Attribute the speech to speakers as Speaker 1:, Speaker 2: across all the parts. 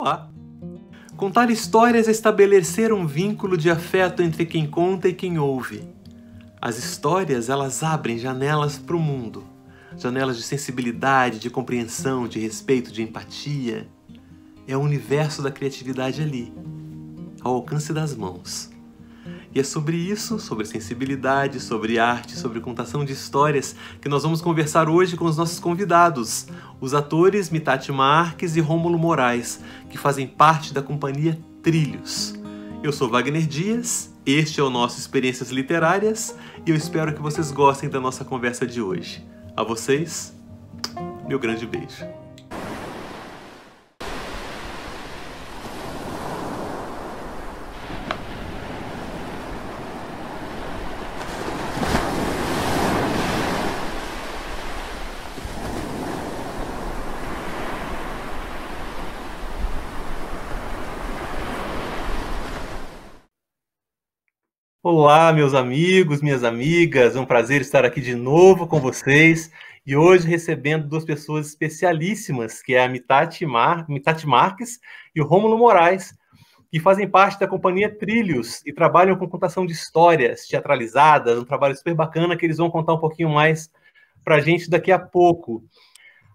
Speaker 1: Olá. Contar histórias é estabelecer um vínculo de afeto entre quem conta e quem ouve. As histórias, elas abrem janelas para o mundo. Janelas de sensibilidade, de compreensão, de respeito, de empatia. É o universo da criatividade ali, ao alcance das mãos. E é sobre isso, sobre sensibilidade, sobre arte, sobre contação de histórias, que nós vamos conversar hoje com os nossos convidados, os atores Mitati Marques e Rômulo Moraes, que fazem parte da companhia Trilhos. Eu sou Wagner Dias, este é o nosso Experiências Literárias e eu espero que vocês gostem da nossa conversa de hoje. A vocês, meu grande beijo. Olá, meus amigos, minhas amigas, é um prazer estar aqui de novo com vocês e hoje recebendo duas pessoas especialíssimas, que é a Mitati Marques e o Rômulo Moraes, que fazem parte da companhia Trilhos e trabalham com contação de histórias teatralizadas, um trabalho super bacana que eles vão contar um pouquinho mais para a gente daqui a pouco.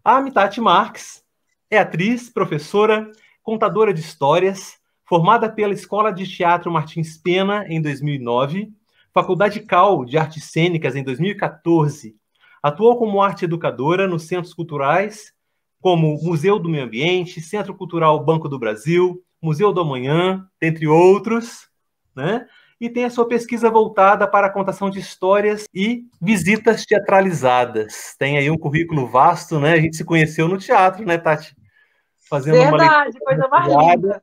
Speaker 1: A Mitati Marques é atriz, professora, contadora de histórias, formada pela Escola de Teatro Martins Pena em 2009, Faculdade Cal de Artes Cênicas em 2014. Atuou como arte educadora nos centros culturais, como Museu do Meio Ambiente, Centro Cultural Banco do Brasil, Museu do Amanhã, dentre outros, né? E tem a sua pesquisa voltada para a contação de histórias e visitas teatralizadas. Tem aí um currículo vasto, né? A gente se conheceu no teatro, né, Tati? Fazendo
Speaker 2: Verdade, coisa mais linda.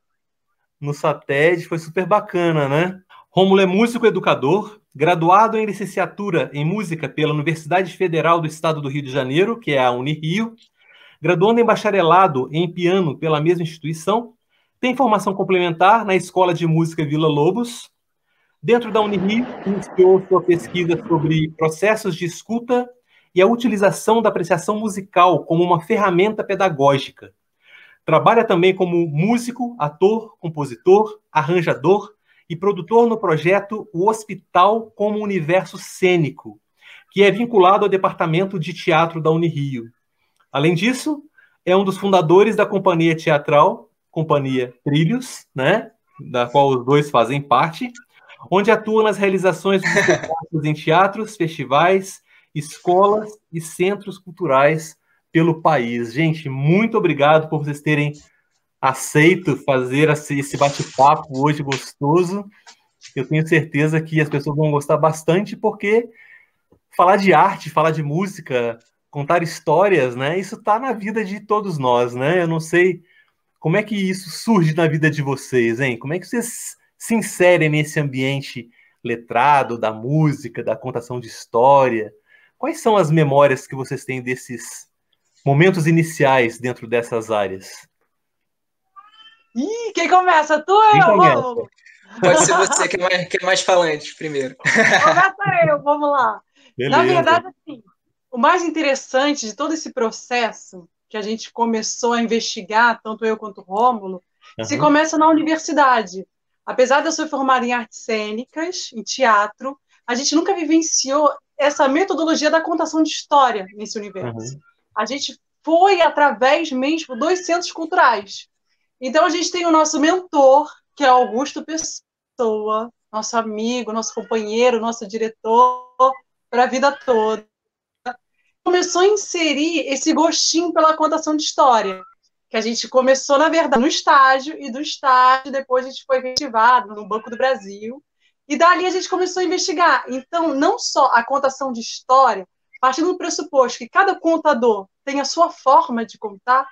Speaker 1: No SATED, foi super bacana, né? Rômulo é músico educador, graduado em licenciatura em música pela Universidade Federal do Estado do Rio de Janeiro, que é a Unirio, graduando em bacharelado em piano pela mesma instituição, tem formação complementar na Escola de Música Vila Lobos. Dentro da Unirio, iniciou sua pesquisa sobre processos de escuta e a utilização da apreciação musical como uma ferramenta pedagógica. Trabalha também como músico, ator, compositor, arranjador e produtor no projeto O Hospital como Universo Cênico, que é vinculado ao Departamento de Teatro da Unirio. Além disso, é um dos fundadores da companhia teatral, Companhia Trilhos, né, da qual os dois fazem parte, onde atua nas realizações dos espetáculos em teatros, festivais, escolas e centros culturais pelo país. Gente, muito obrigado por vocês terem aceito fazer esse bate-papo hoje gostoso. Eu tenho certeza que as pessoas vão gostar bastante, porque falar de arte, falar de música, contar histórias, né? Isso está na vida de todos nós, né? Eu não sei como é que isso surge na vida de vocês, hein? Como é que vocês se inserem nesse ambiente letrado, da música, da contação de história? Quais são as memórias que vocês têm desses momentos iniciais dentro dessas áreas?
Speaker 2: Ih, quem começa? Tu ou
Speaker 1: Quem
Speaker 2: eu,
Speaker 1: começa?
Speaker 2: Rômulo?
Speaker 3: Pode ser você que é mais falante primeiro.
Speaker 2: Começa eu, vamos lá. Na
Speaker 1: Beleza.
Speaker 2: verdade, assim, o mais interessante de todo esse processo que a gente começou a investigar, tanto eu quanto o Rômulo, se começa na universidade. Apesar de eu ser formada em artes cênicas, em teatro, a gente nunca vivenciou essa metodologia da contação de história nesse universo. A gente foi através mesmo dos centros culturais. Então, a gente tem o nosso mentor, que é Augusto Pessoa, nosso amigo, nosso companheiro, nosso diretor para a vida toda. Começou a inserir esse gostinho pela contação de história, que a gente começou, na verdade, no estágio, e do estágio depois a gente foi efetivado no Banco do Brasil, e dali a gente começou a investigar. Então, não só a contação de história, partindo do pressuposto que cada contador tem a sua forma de contar,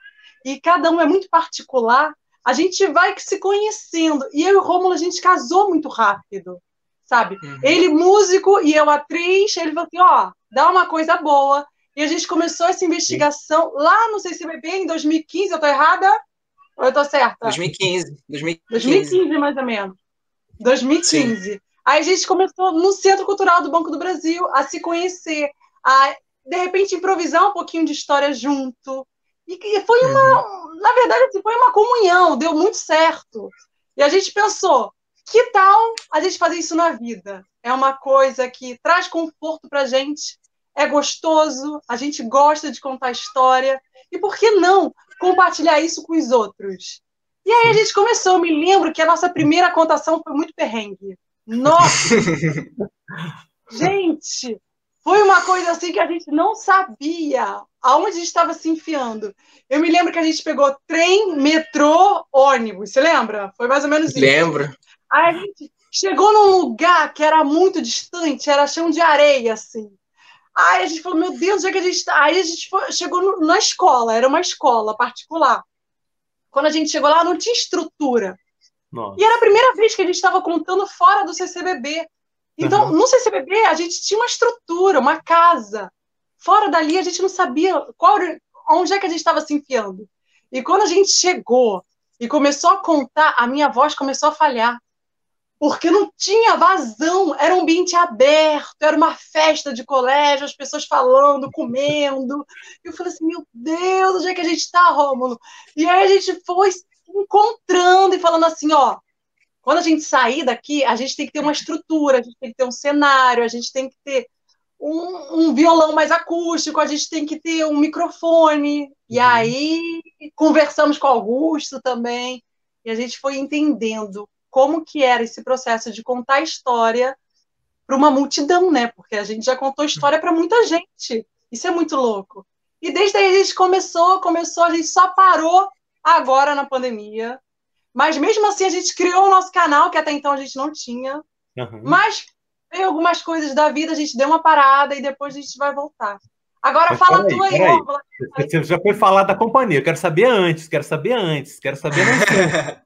Speaker 2: e cada um é muito particular, a gente vai se conhecendo. E eu e o Rômulo, a gente casou muito rápido, sabe? Ele músico e eu atriz, ele falou assim, ó, dá uma coisa boa. E a gente começou essa investigação lá no CCBB em 2015, eu tô errada? Ou eu tô certa?
Speaker 3: 2015.
Speaker 2: 2015, mais ou menos. 2015. Sim. Aí a gente começou no Centro Cultural do Banco do Brasil a se conhecer, a, de repente, improvisar um pouquinho de história junto. E foi na verdade, assim, foi uma comunhão, deu muito certo. E a gente pensou, que tal a gente fazer isso na vida? É uma coisa que traz conforto pra gente, é gostoso, a gente gosta de contar história, e por que não compartilhar isso com os outros? E aí a gente começou, eu me lembro que a nossa primeira contação foi muito perrengue. Nossa! Gente, foi uma coisa assim que a gente não sabia aonde a gente estava se enfiando. Eu me lembro que a gente pegou trem, metrô, ônibus, você lembra? Foi mais ou menos isso.
Speaker 3: Lembro.
Speaker 2: Aí a gente chegou num lugar que era muito distante, era chão de areia, assim. Aí a gente falou, meu Deus, onde é que a gente está? Aí a gente chegou na escola, era uma escola particular. Quando a gente chegou lá, não tinha estrutura.
Speaker 1: Nossa.
Speaker 2: E era a primeira vez que a gente estava contando fora do CCBB. Então, no CCBB, a gente tinha uma estrutura, uma casa. Fora dali, a gente não sabia onde é que a gente estava se enfiando. E quando a gente chegou e começou a contar, a minha voz começou a falhar. Porque não tinha vazão, era um ambiente aberto, era uma festa de colégio, as pessoas falando, comendo. Eu falei assim, meu Deus, onde é que a gente está, Rômulo? E aí a gente foi se encontrando e falando assim, ó, quando a gente sair daqui, a gente tem que ter uma estrutura, a gente tem que ter um cenário, a gente tem que ter um violão mais acústico, a gente tem que ter um microfone. E aí conversamos com o Augusto também, e a gente foi entendendo como que era esse processo de contar história para uma multidão, né? Porque a gente já contou história para muita gente. Isso é muito louco. E desde aí a gente começou, a gente só parou agora na pandemia. Mas mesmo assim a gente criou o nosso canal, que até então a gente não tinha. Mas tem algumas coisas da vida, a gente deu uma parada e depois a gente vai voltar. Agora
Speaker 1: Mas
Speaker 2: fala tu aí, Rômulo.
Speaker 1: Você já foi falar da companhia, eu quero saber antes, quero saber na infância.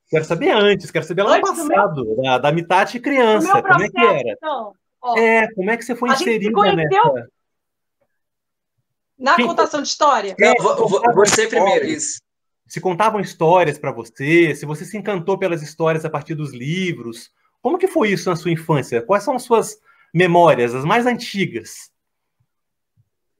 Speaker 1: Quero saber antes, quero saber lá no passado, da Mitati criança, como é que era?
Speaker 2: Então,
Speaker 1: como é que você foi inserida
Speaker 2: nessa... Na contação de história?
Speaker 3: Não, você primeiro, isso.
Speaker 1: Se contavam histórias para você, se você se encantou pelas histórias a partir dos livros, como que foi isso na sua infância? Quais são as suas memórias, as mais antigas?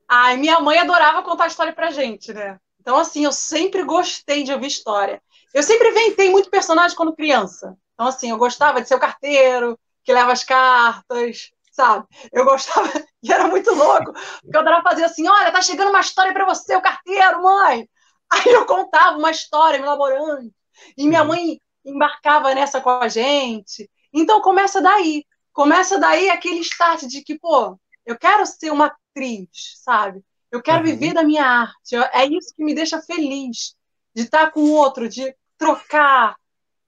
Speaker 2: Ai, minha mãe adorava contar história pra gente, né? Então, assim, eu sempre gostei de ouvir história. Eu sempre inventei muito personagem quando criança. Então, assim, eu gostava de ser o carteiro, que leva as cartas, sabe? Eu gostava, e era muito louco, porque eu adorava fazer assim, olha, tá chegando uma história pra você, o carteiro, mãe! Aí eu contava uma história me elaborando, e minha mãe embarcava nessa com a gente. Então, começa daí aquele start de que, pô, eu quero ser uma atriz, sabe? Eu quero viver da minha arte, é isso que me deixa feliz, de estar com o outro, de trocar.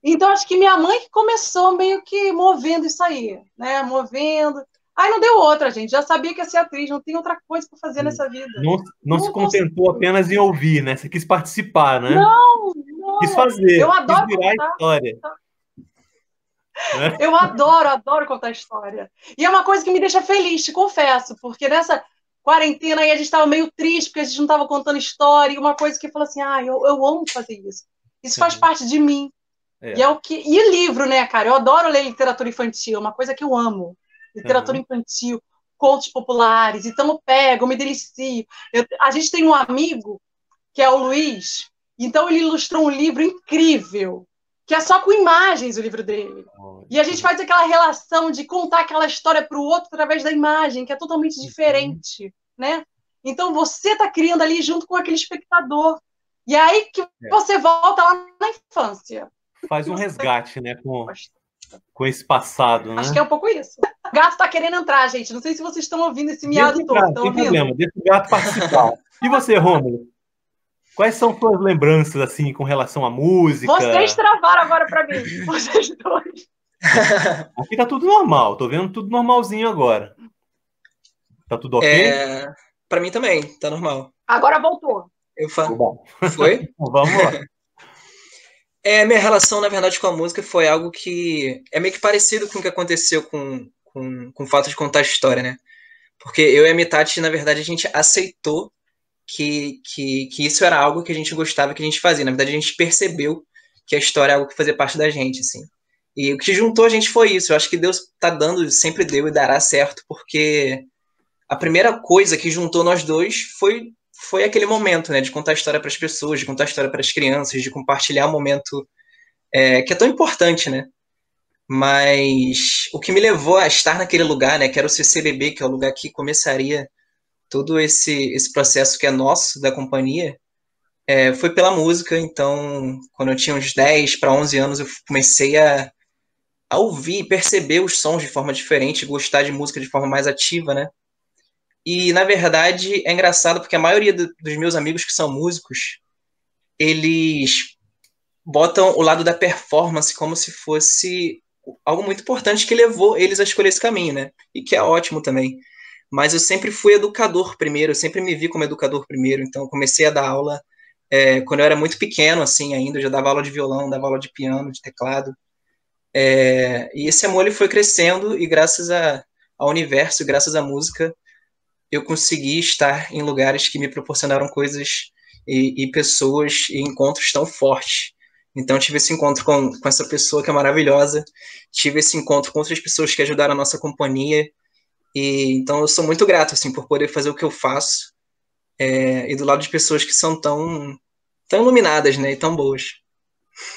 Speaker 2: Então, acho que minha mãe começou meio que movendo isso aí, né? Movendo. Aí não deu outra, gente. Já sabia que ia ser atriz, não tem outra coisa para fazer nessa vida.
Speaker 1: Não se contentou apenas em ouvir, né? Você quis participar, né?
Speaker 2: Não.
Speaker 1: Quis fazer.
Speaker 2: Eu adoro
Speaker 1: quis virar
Speaker 2: contar
Speaker 1: história.
Speaker 2: Eu adoro contar história. E é uma coisa que me deixa feliz, te confesso, porque nessa quarentena aí a gente estava meio triste, porque a gente não estava contando história, e uma coisa que falou assim, eu amo fazer isso. Isso faz parte de mim. E é o que. E livro, né, cara? Eu adoro ler literatura infantil, é uma coisa que eu amo. Literatura infantil, contos populares. Então eu pego, eu me delicio. A gente tem um amigo, que é o Luiz, então ele ilustrou um livro incrível, que é só com imagens o livro dele. E a gente faz aquela relação de contar aquela história para o outro através da imagem, que é totalmente diferente, né? Então você está criando ali junto com aquele espectador. E aí que você volta lá na infância.
Speaker 1: Faz um resgate, né, com esse passado, né?
Speaker 2: Acho que é um pouco isso. O gato tá querendo entrar, gente. Não sei se vocês estão ouvindo esse miado todo.
Speaker 1: Não tem problema, deixa o gato participar. E você, Rômulo? Quais são suas lembranças, assim, com relação à música?
Speaker 2: Vocês travaram agora para mim. Vocês dois.
Speaker 1: Aqui tá tudo normal. Tô vendo tudo normalzinho agora. Tá tudo ok?
Speaker 3: Para mim também, tá normal.
Speaker 2: Agora voltou.
Speaker 3: Foi?
Speaker 1: Vamos lá.
Speaker 3: Minha relação, na verdade, com a música foi algo que é meio que parecido com o que aconteceu com o fato de contar a história, né? Porque eu e a Mitati, na verdade, a gente aceitou que isso era algo que a gente gostava, que a gente fazia. Na verdade, a gente percebeu que a história é algo que fazia parte da gente, assim. E o que juntou a gente foi isso. Eu acho que Deus tá dando, sempre deu e dará certo, porque a primeira coisa que juntou nós dois foi foi aquele momento, né, de contar a história para as pessoas, de contar a história para as crianças, de compartilhar um momento que é tão importante, né? Mas o que me levou a estar naquele lugar, né, que era o CCBB, que é o lugar que começaria todo esse processo que é nosso, da companhia, foi pela música. Então, quando eu tinha uns 10 para 11 anos, eu comecei a ouvir e perceber os sons de forma diferente, gostar de música de forma mais ativa, né? E, na verdade, é engraçado porque a maioria dos meus amigos que são músicos, eles botam o lado da performance como se fosse algo muito importante que levou eles a escolher esse caminho, né? E que é ótimo também. Mas eu sempre fui educador primeiro, eu sempre me vi como educador primeiro, então eu comecei a dar aula quando eu era muito pequeno, assim, ainda, eu já dava aula de violão, dava aula de piano, de teclado, e esse amor ele foi crescendo, e graças ao universo, graças à música, eu consegui estar em lugares que me proporcionaram coisas e pessoas e encontros tão fortes. Então, tive esse encontro com essa pessoa que é maravilhosa, tive esse encontro com outras pessoas que ajudaram a nossa companhia, e então eu sou muito grato assim, por poder fazer o que eu faço, e do lado de pessoas que são tão iluminadas, né, e tão boas.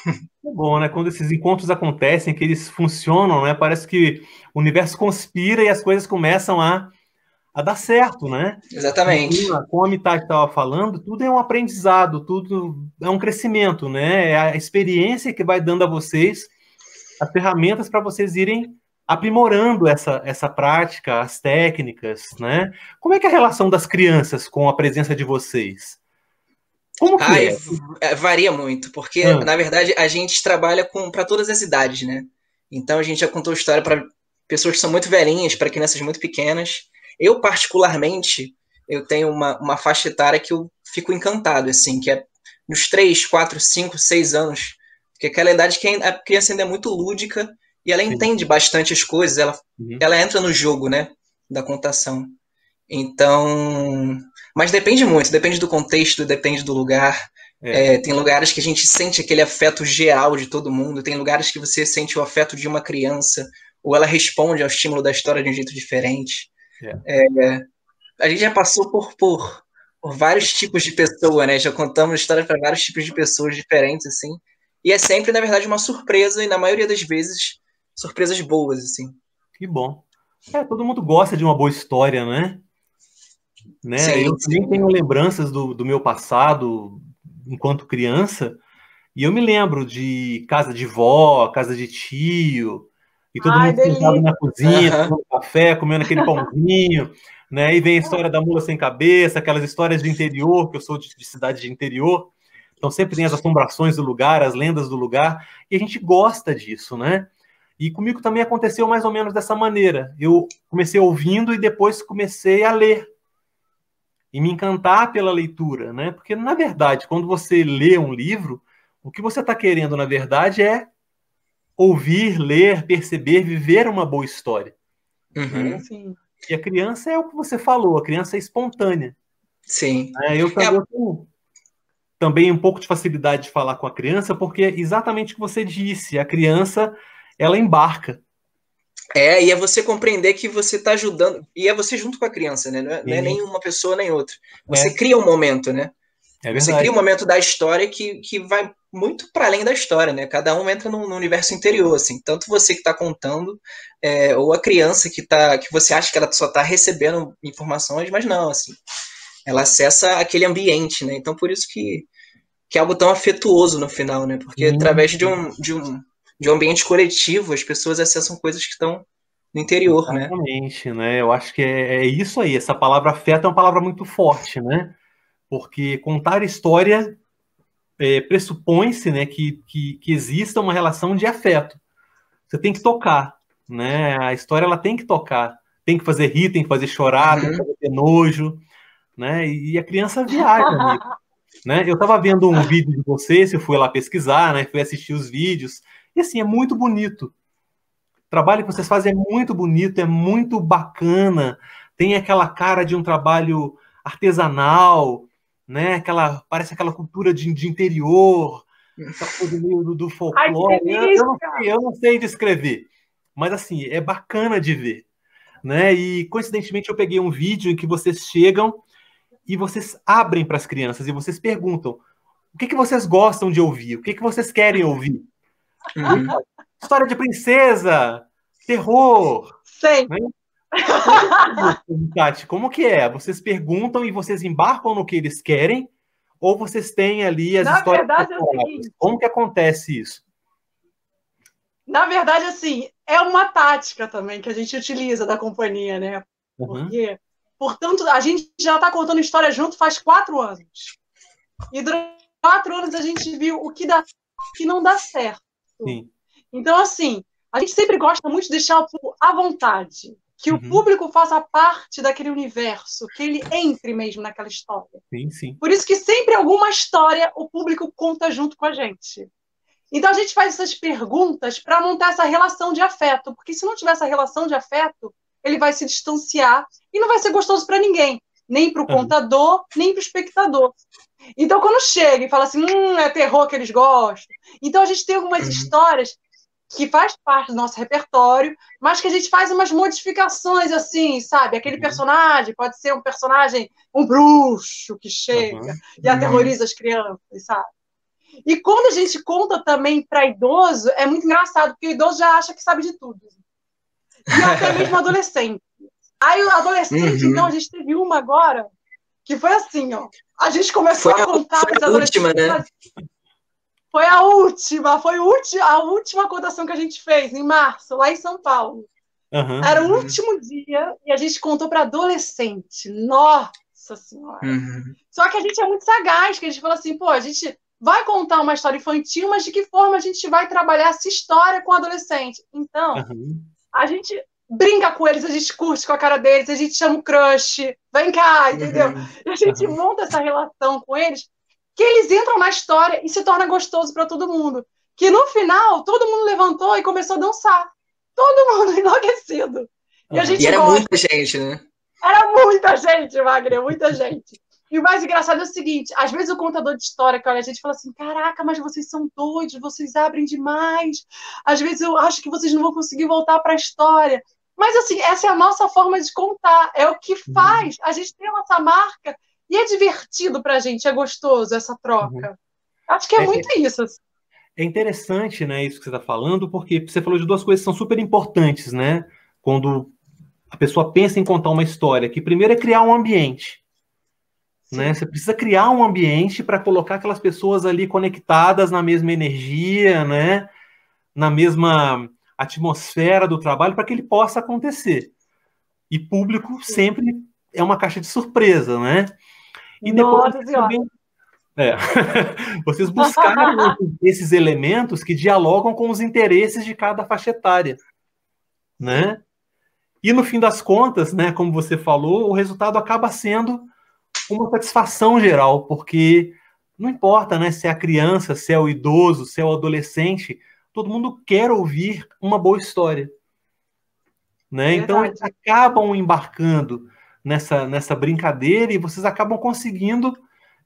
Speaker 1: É bom, né? Quando esses encontros acontecem, que eles funcionam, né? Parece que o universo conspira e as coisas começam a dar certo, né?
Speaker 3: Exatamente.
Speaker 1: Como a Mitad estava falando, tudo é um aprendizado, tudo é um crescimento, né? É a experiência que vai dando a vocês as ferramentas para vocês irem aprimorando essa prática, as técnicas, né? Como é que é a relação das crianças com a presença de vocês? Como que é?
Speaker 3: Varia muito, porque, na verdade, a gente trabalha para todas as idades, né? Então, a gente já contou história para pessoas que são muito velhinhas, para crianças muito pequenas. Eu, particularmente, eu tenho uma faixa etária que eu fico encantado, assim, que é nos 3, 4, 5, 6 anos, porque é aquela idade que a criança ainda é muito lúdica e ela entende bastante as coisas, ela entra no jogo, né, da contação. Então, mas depende muito, depende do contexto, depende do lugar. Tem lugares que a gente sente aquele afeto geral de todo mundo, tem lugares que você sente o afeto de uma criança, ou ela responde ao estímulo da história de um jeito diferente. A gente já passou por vários tipos de pessoa, né? Já contamos histórias para vários tipos de pessoas diferentes, assim. E é sempre, na verdade, uma surpresa, e na maioria das vezes, surpresas boas, assim.
Speaker 1: Que bom. Todo mundo gosta de uma boa história, né?
Speaker 3: Sim,
Speaker 1: eu também tenho lembranças do meu passado enquanto criança, e eu me lembro de casa de vó, casa de tio, e todo mundo sentado na cozinha, tomando café, comendo aquele pãozinho, né? E vem a história da mula sem cabeça, aquelas histórias do interior, que eu sou de cidade de interior, então sempre tem as assombrações do lugar, as lendas do lugar, e a gente gosta disso, né? E comigo também aconteceu mais ou menos dessa maneira. Eu comecei ouvindo e depois comecei a ler. E me encantar pela leitura, né? Porque, na verdade, quando você lê um livro, o que você está querendo, na verdade, é ouvir, ler, perceber, viver uma boa história. Né? E a criança é o que você falou, a criança é espontânea.
Speaker 3: Sim.
Speaker 1: Eu tenho também um pouco de facilidade de falar com a criança, porque é exatamente o que você disse, a criança, ela embarca.
Speaker 3: E é você compreender que você está ajudando, e é você junto com a criança, né? Não é nem uma pessoa nem outra. Você cria um momento, né? Você cria um momento da história que vai muito para além da história, né? Cada um entra no universo interior, assim. Tanto você que está contando, ou a criança que você acha que ela só está recebendo informações, mas não, assim. Ela acessa aquele ambiente, né? Então, por isso que é algo tão afetuoso no final, né? Porque através de um ambiente coletivo, as pessoas acessam coisas que estão no interior,
Speaker 1: Exatamente, né? Eu acho que é isso aí. Essa palavra afeto é uma palavra muito forte, né? Porque contar história pressupõe-se, né, que exista uma relação de afeto. Você tem que tocar, né? A história ela tem que tocar, tem que fazer rir, tem que fazer chorar, tem que fazer ter nojo, né? E a criança viaja nisso, né? Eu estava vendo um vídeo de vocês, eu fui lá pesquisar, né? Fui assistir os vídeos e assim é muito bonito. O trabalho que vocês fazem é muito bonito, é muito bacana, tem aquela cara de um trabalho artesanal, né? Parece aquela cultura de interior, aquela coisa meio do folclore. Eu não sei descrever, mas assim, é bacana de ver, né? E coincidentemente eu peguei um vídeo em que vocês chegam e vocês abrem para as crianças e vocês perguntam o que vocês gostam de ouvir, o que vocês querem ouvir. História de princesa, terror.
Speaker 2: Sim.
Speaker 1: Né? Tati, como que é? Vocês perguntam e vocês embarcam no que eles querem ou vocês têm ali as histórias?
Speaker 2: Na verdade, é o seguinte.
Speaker 1: Como que acontece isso?
Speaker 2: Na verdade, assim, é uma tática também que a gente utiliza da companhia, né? Porque, portanto, a gente já está contando história junto faz 4 anos. E durante 4 anos a gente viu o que dá, o que não dá certo.
Speaker 1: Sim.
Speaker 2: Então, assim, a gente sempre gosta muito de deixar o público à vontade. Que o público faça parte daquele universo, que ele entre mesmo naquela história.
Speaker 1: Sim, sim.
Speaker 2: Por isso que sempre alguma história o público conta junto com a gente. Então a gente faz essas perguntas para montar essa relação de afeto, porque se não tiver essa relação de afeto, ele vai se distanciar e não vai ser gostoso para ninguém, nem para o contador, nem para o espectador. Então quando chega e fala assim, é terror que eles gostam. Então a gente tem algumas histórias que faz parte do nosso repertório, mas que a gente faz umas modificações assim, sabe? Aquele personagem pode ser um personagem, um bruxo que chega e aterroriza as crianças, sabe? E quando a gente conta também para idoso, é muito engraçado, porque o idoso já acha que sabe de tudo. E até mesmo adolescente. Aí o adolescente, então, a gente teve uma agora, que foi assim, ó. A gente começou a contar para os adolescentes. Né? Foi a última contação que a gente fez, em março, lá em São Paulo. Era o último dia e a gente contou para adolescente. Nossa Senhora! Só que a gente é muito sagaz, que a gente falou assim, pô, a gente vai contar uma história infantil, mas de que forma a gente vai trabalhar essa história com o adolescente? Então, a gente brinca com eles, a gente curte com a cara deles, a gente chama o crush, vem cá, entendeu? E a gente monta essa relação com eles, que eles entram na história e se torna gostoso para todo mundo. Que no final, todo mundo levantou e começou a dançar. Todo mundo enlouquecido. E a gente
Speaker 3: era muita gente, né?
Speaker 2: Era muita gente, Wagner, muita gente. E o mais engraçado é o seguinte, às vezes o contador de história que olha a gente fala assim, caraca, mas vocês são doidos, vocês abrem demais. Às vezes eu acho que vocês não vão conseguir voltar para a história. Mas assim, essa é a nossa forma de contar, é o que faz. A gente tem a nossa marca e é divertido pra gente, é gostoso essa troca. Acho que é muito isso. Assim.
Speaker 1: É interessante, né, isso que você está falando, porque você falou de 2 coisas que são super importantes, né? Quando a pessoa pensa em contar uma história, que primeiro é criar um ambiente. Né? Você precisa criar um ambiente para colocar aquelas pessoas ali conectadas na mesma energia, né? Na mesma atmosfera do trabalho, para que ele possa acontecer. E público sempre é uma caixa de surpresa, né? E depois vocês buscaram esses elementos que dialogam com os interesses de cada faixa etária, né? E no fim das contas, né, como você falou, o resultado acaba sendo uma satisfação geral, porque não importa, né, se é a criança, se é o idoso, se é o adolescente, todo mundo quer ouvir uma boa história. Né? Então, eles acabam embarcando nessa brincadeira e vocês acabam conseguindo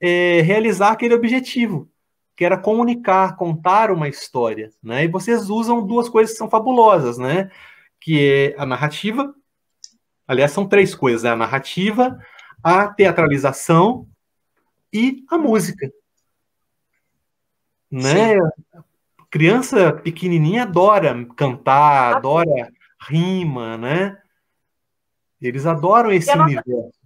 Speaker 1: realizar aquele objetivo, que era comunicar, contar uma história. Né? E vocês usam 2 coisas que são fabulosas, né? Que é a narrativa, aliás, são 3 coisas, né? A narrativa, a teatralização e a música. Né? Criança pequenininha adora cantar, adora rima, né? Eles adoram esse universo.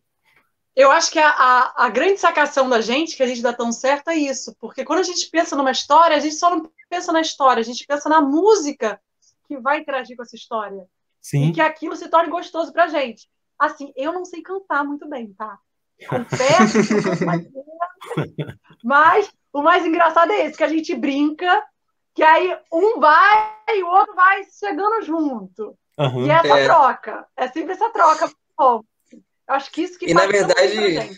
Speaker 2: Eu acho que a grande sacação da gente, que a gente dá tão certo, é isso. Porque quando a gente pensa numa história, a gente só não pensa na história, a gente pensa na música que vai interagir com essa história.
Speaker 1: Sim.
Speaker 2: E que aquilo se torne gostoso pra gente. Assim, eu não sei cantar muito bem, tá? Confesso, mas o mais engraçado é esse, que a gente brinca, que aí um vai e o outro vai chegando junto. E essa troca, é sempre essa troca. Bom, eu acho que isso que
Speaker 3: faz, na verdade,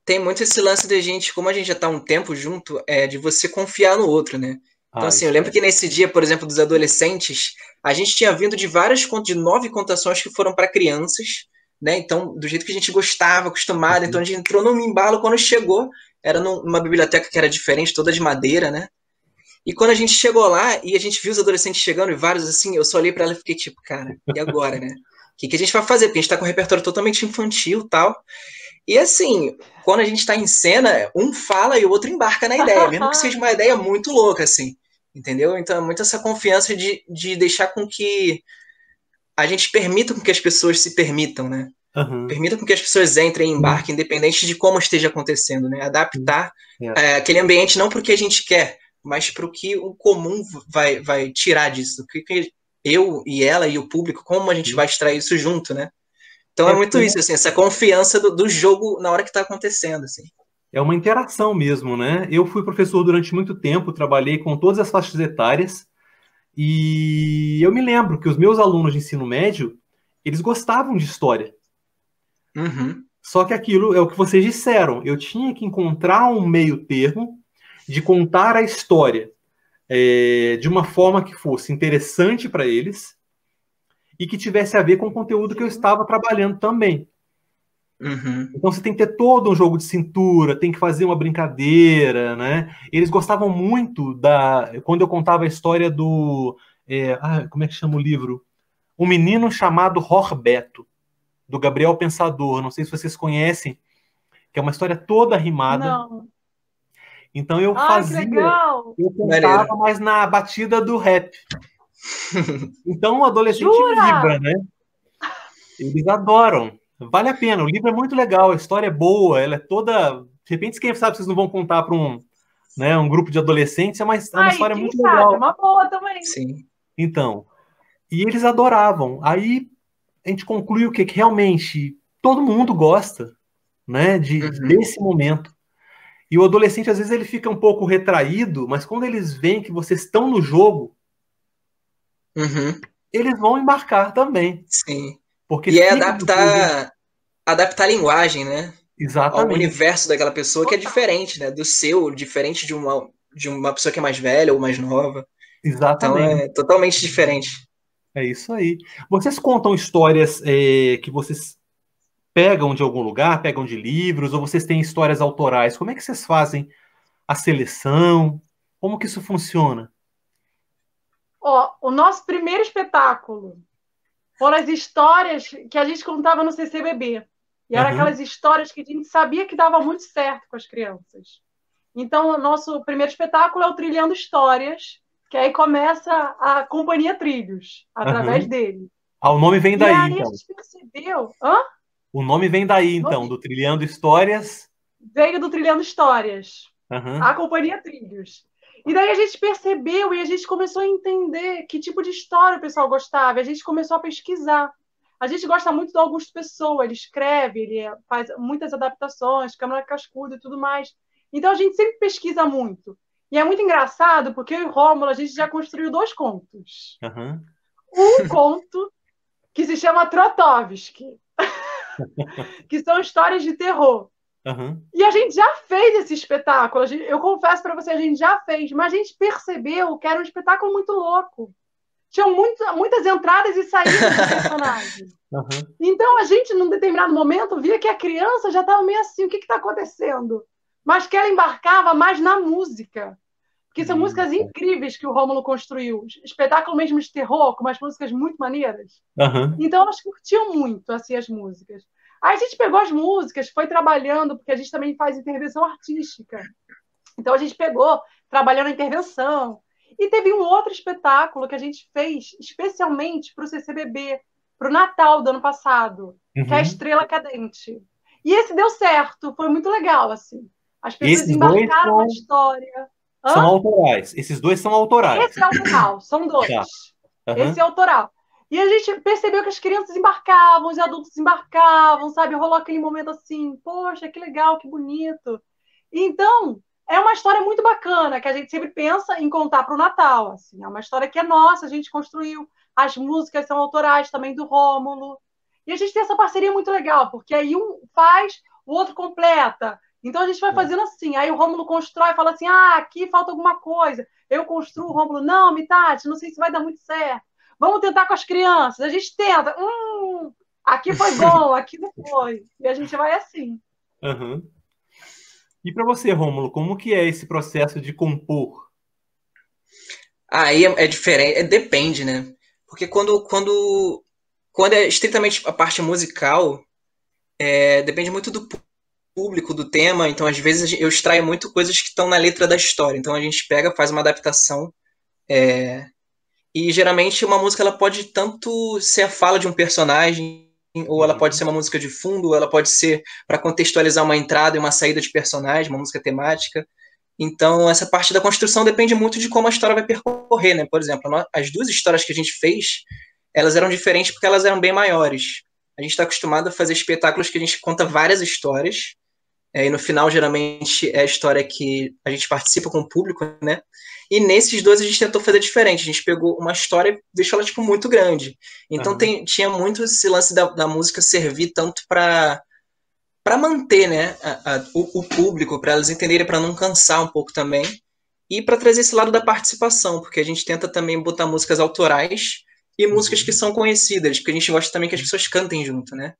Speaker 3: tem muito esse lance de gente, como a gente já tá um tempo junto, de você confiar no outro, né? Então, assim, eu lembro que nesse dia, por exemplo, dos adolescentes, a gente tinha vindo de várias de 9 contações que foram para crianças, né? Então, do jeito que a gente gostava, acostumado, então a gente entrou num embalo. Quando chegou, era numa biblioteca que era diferente, toda de madeira, né? E quando a gente chegou lá e a gente viu os adolescentes chegando e vários assim, eu só olhei pra ela e fiquei tipo, cara, e agora, né? que a gente vai fazer? Porque a gente tá com um repertório totalmente infantil e tal. E assim, quando a gente tá em cena, um fala e o outro embarca na ideia, mesmo que seja uma ideia muito louca, assim. Entendeu? Então é muito essa confiança de deixar com que a gente permita com que as pessoas se permitam, né? Permita com que as pessoas entrem e embarquem, independente de como esteja acontecendo, né? Adaptar aquele ambiente não para o que a gente quer, mas para o que o comum vai tirar disso. O que eu e ela e o público, como a gente vai extrair isso junto, né? Então é muito isso, assim, essa confiança do jogo na hora que está acontecendo, assim.
Speaker 1: É uma interação mesmo, né? Eu fui professor durante muito tempo, trabalhei com todas as faixas etárias, e eu me lembro que os meus alunos de ensino médio, eles gostavam de história. Só que aquilo é o que vocês disseram. Eu tinha que encontrar um meio termo de contar a história de uma forma que fosse interessante para eles e que tivesse a ver com o conteúdo que eu estava trabalhando também. Então você tem que ter todo um jogo de cintura, tem que fazer uma brincadeira, né? Eles gostavam muito quando eu contava a história do... como é que chama o livro? Um Menino Chamado Horbeto, do Gabriel Pensador. Não sei se vocês conhecem, que é uma história toda rimada.
Speaker 2: Não.
Speaker 1: Então eu fazia, eu contava, mas na batida do rap. Então o adolescente vibra, né? Eles adoram. Vale a pena, o livro é muito legal, a história é boa, ela é toda... De repente, quem sabe vocês não vão contar para um grupo de adolescentes, é uma história muito legal.
Speaker 2: É uma boa também.
Speaker 3: Sim.
Speaker 1: Então, e eles adoravam. Aí a gente concluiu que realmente todo mundo gosta, né, desse momento. E o adolescente, às vezes, ele fica um pouco retraído, mas quando eles veem que vocês estão no jogo, eles vão embarcar também.
Speaker 3: Sim.
Speaker 1: Porque
Speaker 3: e é adaptar a linguagem, né?
Speaker 1: Exatamente.
Speaker 3: Ao universo daquela pessoa que é diferente, né? Do seu, diferente de uma pessoa que é mais velha ou mais nova.
Speaker 1: Exatamente.
Speaker 3: Então é totalmente diferente.
Speaker 1: É isso aí. Vocês contam histórias que vocês pegam de algum lugar, pegam de livros, ou vocês têm histórias autorais? Como é que vocês fazem a seleção? Como que isso funciona?
Speaker 2: O nosso primeiro espetáculo foram as histórias que a gente contava no CCBB. E eram aquelas histórias que a gente sabia que dava muito certo com as crianças. Então, o nosso primeiro espetáculo é o Trilhando Histórias, que aí começa a Companhia Trilhos, através dele.
Speaker 1: O nome vem daí,
Speaker 2: e aí
Speaker 1: então.
Speaker 2: A gente percebeu...
Speaker 1: O nome vem daí, então, do Trilhando Histórias.
Speaker 2: Veio do Trilhando Histórias, a Companhia Trilhos. E daí a gente percebeu e a gente começou a entender que tipo de história o pessoal gostava. E a gente começou a pesquisar. A gente gosta muito do Augusto Pessoa, ele escreve, ele faz muitas adaptações, Câmara Cascudo e tudo mais. Então a gente sempre pesquisa muito. E é muito engraçado, porque eu e o Rômulo, a gente já construiu 2 contos. Um conto que se chama Trotovski, que são histórias de terror. E a gente já fez esse espetáculo. Eu confesso para você, a gente já fez, mas a gente percebeu que era um espetáculo muito louco. Tinham muitas entradas e saídas de personagens. Então a gente, num determinado momento, via que a criança já estava meio assim, o que está acontecendo? Mas que ela embarcava mais na música. Porque são músicas incríveis que o Rômulo construiu. Espetáculo mesmo de terror, com umas músicas muito maneiras. Então elas curtiam muito assim, as músicas. Aí a gente pegou as músicas, foi trabalhando, porque a gente também faz intervenção artística. Então a gente pegou, trabalhando a intervenção. E teve um outro espetáculo que a gente fez especialmente para o CCBB, para o Natal do ano passado, que é a Estrela Cadente. E esse deu certo, foi muito legal, assim. As pessoas embarcaram na história.
Speaker 1: São autorais. Esses 2 são autorais.
Speaker 2: Esse é autoral, são 2. Esse é autoral. E a gente percebeu que as crianças embarcavam, os adultos embarcavam, sabe? Rolou aquele momento assim, poxa, que legal, que bonito. Então, é uma história muito bacana, que a gente sempre pensa em contar para o Natal. Assim. É uma história que é nossa, a gente construiu. As músicas são autorais também do Rômulo. E a gente tem essa parceria muito legal, porque aí um faz, o outro completa. Então a gente vai fazendo assim. Aí o Rômulo constrói e fala assim, aqui falta alguma coisa. Eu construo, o Rômulo, não, Mitati, não sei se vai dar muito certo. Vamos tentar com as crianças. A gente tenta. Aqui foi bom, aqui não foi. E a gente vai assim.
Speaker 1: E para você, Rômulo, como que é esse processo de compor?
Speaker 3: Aí é diferente, depende, né? Porque quando quando é estritamente a parte musical, depende muito do público, do tema, então às vezes eu extraio muito coisas que estão na letra da história, então a gente pega, faz uma adaptação, e geralmente uma música ela pode tanto ser a fala de um personagem, ou ela pode ser uma música de fundo, ou ela pode ser para contextualizar uma entrada e uma saída de personagem, uma música temática. Então, essa parte da construção depende muito de como a história vai percorrer, né? Por exemplo, as duas histórias que a gente fez, elas eram diferentes porque elas eram bem maiores. A gente está acostumado a fazer espetáculos que a gente conta várias histórias, e no final, geralmente, é a história que a gente participa com o público, né? E nesses dois a gente tentou fazer diferente. A gente pegou uma história e deixou ela, tipo, muito grande. Então, tinha muito esse lance da música servir tanto para manter, né, o público, para elas entenderem, para não cansar um pouco também, e para trazer esse lado da participação, porque a gente tenta também botar músicas autorais e músicas que são conhecidas, porque a gente gosta também que as pessoas cantem junto, né?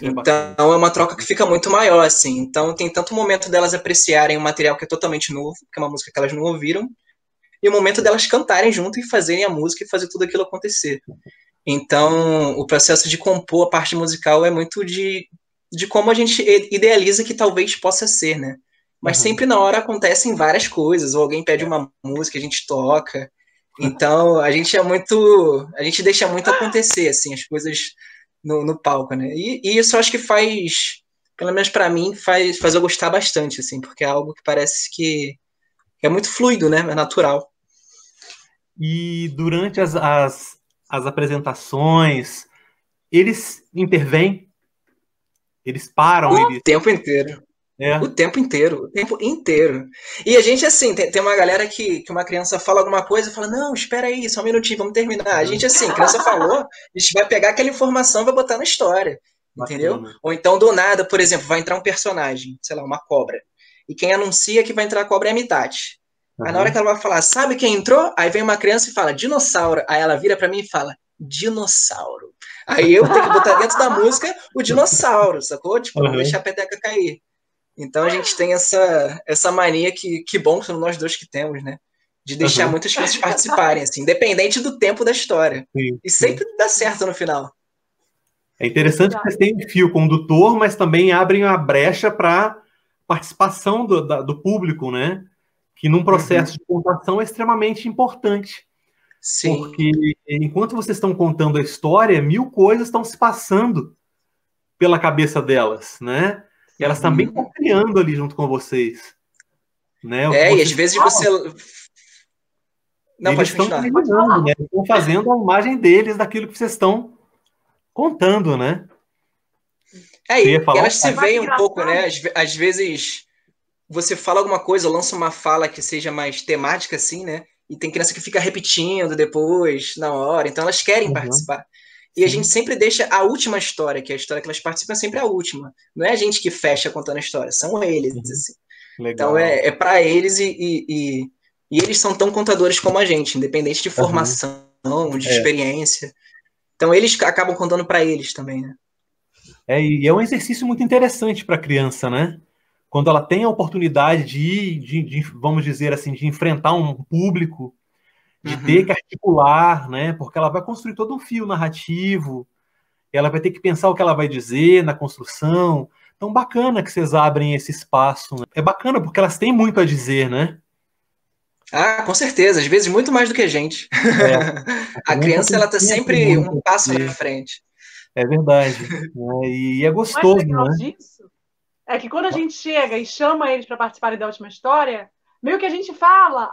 Speaker 3: Então, então é uma troca que fica muito maior, assim. Então tem tanto o momento delas apreciarem um material que é totalmente novo, que é uma música que elas não ouviram, e o momento delas cantarem junto e fazerem a música e fazer tudo aquilo acontecer. Então o processo de compor a parte musical é muito de como a gente idealiza que talvez possa ser, né? Mas sempre na hora acontecem várias coisas, ou alguém pede uma música, a gente toca. Então a gente deixa muito acontecer, assim, as coisas no palco, né? E isso eu acho que faz, pelo menos para mim, faz eu gostar bastante, assim, porque é algo que parece que é muito fluido, né? É natural.
Speaker 1: E durante as apresentações, eles intervêm? Eles param?
Speaker 3: O tempo inteiro. O tempo inteiro. E a gente, assim, tem uma galera que uma criança fala alguma coisa e fala, não, espera aí, só um minutinho, vamos terminar. A gente, assim, a criança falou, a gente vai pegar aquela informação e vai botar na história, entendeu? Ou então, do nada, por exemplo, vai entrar um personagem, sei lá, uma cobra. E quem anuncia que vai entrar a cobra é a Mitati. Aí na hora que ela vai falar, sabe quem entrou? Aí vem uma criança e fala, dinossauro. Aí ela vira pra mim e fala, dinossauro. Aí eu tenho que botar dentro da música o dinossauro, sacou? Tipo, não deixar a peteca cair. Então a gente tem essa mania que bom são nós dois que temos, né? De deixar muitas crianças participarem, assim, independente do tempo da história. E sempre dá certo no final.
Speaker 1: É interessante que vocês têm um fio condutor, mas também abrem a brecha para participação do público, né? Que num processo de contação é extremamente importante.
Speaker 3: Sim.
Speaker 1: Porque enquanto vocês estão contando a história, 1000 coisas estão se passando pela cabeça delas, né? Elas também estão criando ali junto com vocês. Né?
Speaker 3: E às vezes você... Não,
Speaker 1: eles
Speaker 3: pode continuar.
Speaker 1: Né? Estão fazendo a imagem deles daquilo que vocês estão contando, né?
Speaker 3: E elas se veem um pouco, né? Às vezes você fala alguma coisa, lança uma fala que seja mais temática, assim, né? E tem criança que fica repetindo depois, na hora. Então elas querem participar. E a gente sempre deixa a última história, que é a história que elas participam, é sempre a última. Não é a gente que fecha contando a história, são eles, assim.
Speaker 1: Legal.
Speaker 3: Então é para eles e eles são tão contadores como a gente, independente de formação, de experiência. Então eles acabam contando para eles também, né?
Speaker 1: E é um exercício muito interessante para a criança, né? Quando ela tem a oportunidade de, vamos dizer assim, de enfrentar um público, de ter que articular, né? Porque ela vai construir todo um fio narrativo, ela vai ter que pensar o que ela vai dizer na construção. Então, bacana que vocês abrem esse espaço. Né? É bacana porque elas têm muito a dizer, né?
Speaker 3: Ah, com certeza. Às vezes muito mais do que a gente. A criança, ela tá sempre um passo na frente.
Speaker 1: É verdade. E é gostoso,
Speaker 2: o mais legal
Speaker 1: né?
Speaker 2: disso é que quando a gente chega e chama eles para participarem da última história, meio que a gente fala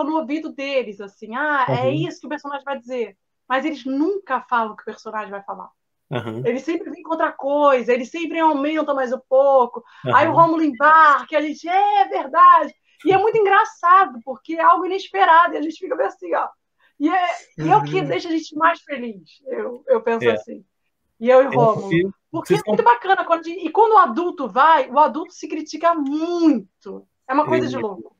Speaker 2: no ouvido deles, assim, é isso que o personagem vai dizer. Mas eles nunca falam o que o personagem vai falar.
Speaker 1: Uhum.
Speaker 2: Ele sempre vem com outra coisa, ele sempre aumenta mais um pouco.
Speaker 1: Uhum.
Speaker 2: Aí o Rômulo embarca, a gente, é verdade. E é muito engraçado, porque é algo inesperado, e a gente fica bem assim, ó. E é o que deixa a gente mais feliz, eu penso assim. E eu e o Rômulo. Porque é muito bacana. E quando o adulto vai, o adulto se critica muito. É uma coisa de louco.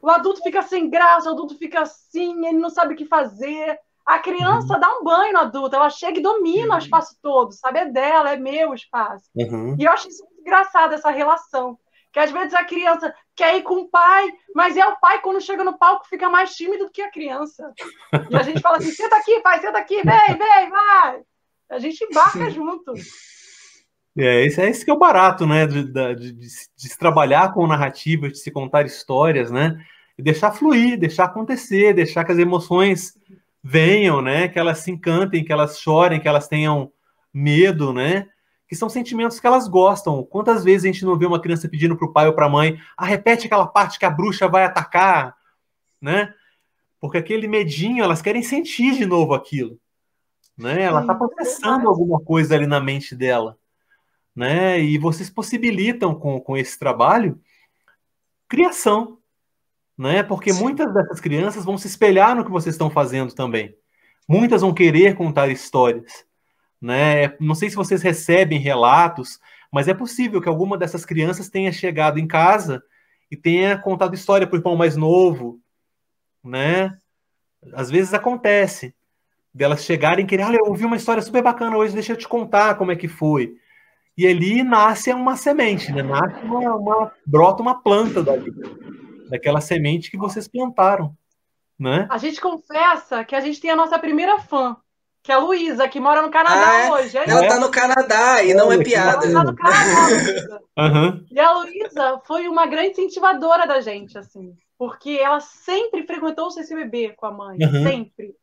Speaker 2: O adulto fica sem graça, o adulto fica assim, ele não sabe o que fazer. A criança dá um banho no adulto, ela chega e domina o espaço todo, sabe? É dela, é meu espaço. E eu acho isso muito engraçado, essa relação. Que às vezes a criança quer ir com o pai, mas é o pai, quando chega no palco, fica mais tímido do que a criança. E a gente fala assim, senta aqui, pai, senta aqui, vem, vai. A gente embarca junto.
Speaker 1: Esse que é o barato, né? De se trabalhar com narrativa, de se contar histórias, né? E deixar fluir, deixar acontecer, deixar que as emoções venham, né? Que elas se encantem, que elas chorem, que elas tenham medo, né? Que são sentimentos que elas gostam. Quantas vezes a gente não vê uma criança pedindo para o pai ou para a mãe, repete aquela parte que a bruxa vai atacar, né? Porque aquele medinho, elas querem sentir de novo aquilo, né? Ela está processando alguma coisa ali na mente dela, né? E vocês possibilitam com esse trabalho criação, né? Porque muitas dessas crianças vão se espelhar no que vocês estão fazendo também. Muitas vão querer contar histórias, né? Não sei se vocês recebem relatos, mas é possível que alguma dessas crianças tenha chegado em casa e tenha contado história para o irmão mais novo, né? Às vezes acontece delas chegarem e querer, olha, eu ouvi uma história super bacana hoje, deixa eu te contar como é que foi. E ali nasce uma semente, né? Nasce brota uma planta daquela semente que vocês plantaram, né?
Speaker 2: A gente confessa que a gente tem a nossa primeira fã, que é a Luísa, que mora no Canadá hoje.
Speaker 3: Ela tá no Canadá e não é piada.
Speaker 2: Ela tá no Canadá. E a Luísa foi uma grande incentivadora da gente, assim, porque ela sempre frequentou o CCBB com a mãe, sempre.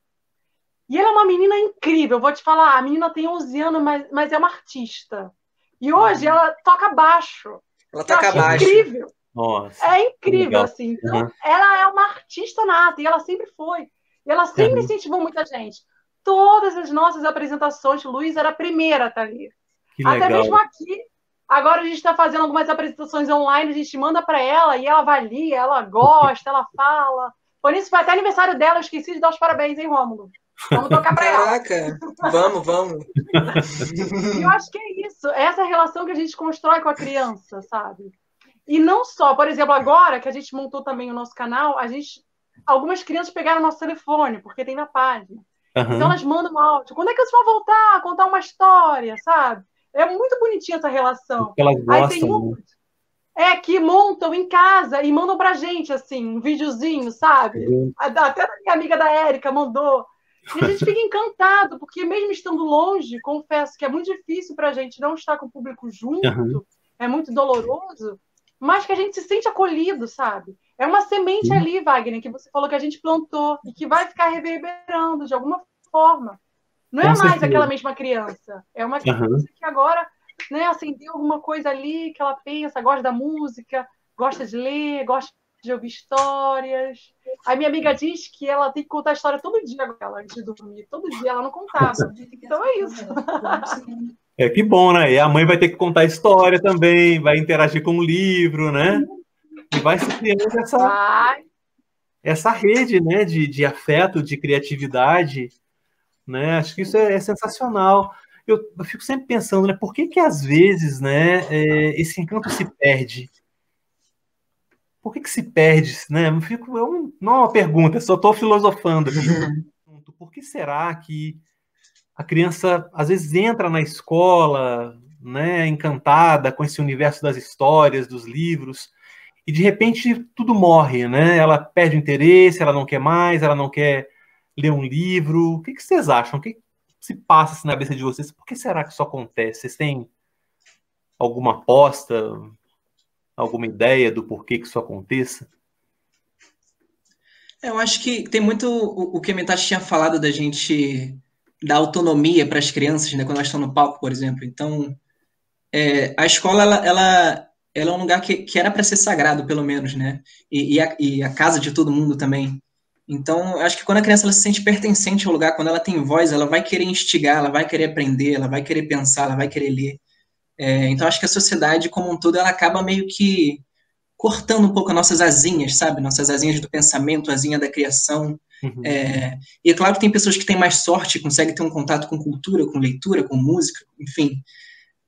Speaker 2: E ela é uma menina incrível, vou te falar, a menina tem 11 anos, mas é uma artista. E hoje ela toca baixo.
Speaker 3: Ela toca baixo.
Speaker 2: Incrível.
Speaker 1: Nossa,
Speaker 2: é incrível, assim. Então, ela é uma artista nata, e ela sempre foi. E ela sempre incentivou muita gente. Todas as nossas apresentações, Luiz era a primeira a estar ali. Até mesmo aqui. Agora a gente está fazendo algumas apresentações online, a gente manda para ela, e ela vai ali, ela gosta, ela fala. Por isso, foi até aniversário dela, eu esqueci de dar os parabéns, hein, Rômulo? Vamos tocar para ela.
Speaker 3: Caraca, vamos.
Speaker 2: E eu acho que é isso, essa relação que a gente constrói com a criança, sabe? E não só, por exemplo, agora que a gente montou também o nosso canal, algumas crianças pegaram o nosso telefone, porque tem na página. Então elas mandam áudio. Quando é que vocês vão voltar a contar uma história, sabe? É muito bonitinha essa relação.
Speaker 1: Elas gostam,
Speaker 2: aí tem muitos que montam em casa e mandam pra gente, assim, um videozinho, sabe? Até a minha amiga da Érica mandou. E a gente fica encantado, porque mesmo estando longe, confesso que é muito difícil pra gente não estar com o público junto, é muito doloroso, mas que a gente se sente acolhido, sabe? É uma semente ali, Wagner, que você falou que a gente plantou e que vai ficar reverberando de alguma forma. Não é mais aquela mesma criança. É uma criança que agora, né, acendeu alguma coisa ali, que ela pensa, gosta da música, gosta de ler, gosta de ouvir histórias. A minha amiga diz que ela tem que contar a história todo dia agora, antes de dormir. Todo dia ela não contava. Então é isso.
Speaker 1: Que bom, né? E a mãe vai ter que contar a história também, vai interagir com o livro, né? E vai se criando essa rede, né, de afeto, de criatividade, né? Acho que isso é sensacional. Eu fico sempre pensando, né? Por que às vezes, né, esse encanto se perde? Por que se perde, né? Não é uma pergunta, só estou filosofando aqui. Por que será que a criança às vezes entra na escola, né, encantada com esse universo das histórias, dos livros, e de repente tudo morre, né? Ela perde o interesse, ela não quer mais, ela não quer ler um livro. O que vocês acham? O que se passa assim, na cabeça de vocês? Por que será que isso acontece? Vocês têm alguma aposta, alguma ideia do porquê que isso aconteça?
Speaker 3: Eu acho que tem muito o que a Metade tinha falado da gente dar autonomia para as crianças, né, quando elas estão no palco, por exemplo. Então, a escola ela é um lugar que era para ser sagrado, pelo menos, né? E a casa de todo mundo também. Então, eu acho que quando a criança ela se sente pertencente ao lugar, quando ela tem voz, ela vai querer instigar, ela vai querer aprender, ela vai querer pensar, ela vai querer ler. Então, acho que a sociedade como um todo, ela acaba meio que cortando um pouco as nossas asinhas, sabe? Nossas asinhas do pensamento, asinha da criação. E é claro que tem pessoas que têm mais sorte, conseguem ter um contato com cultura, com leitura, com música, enfim.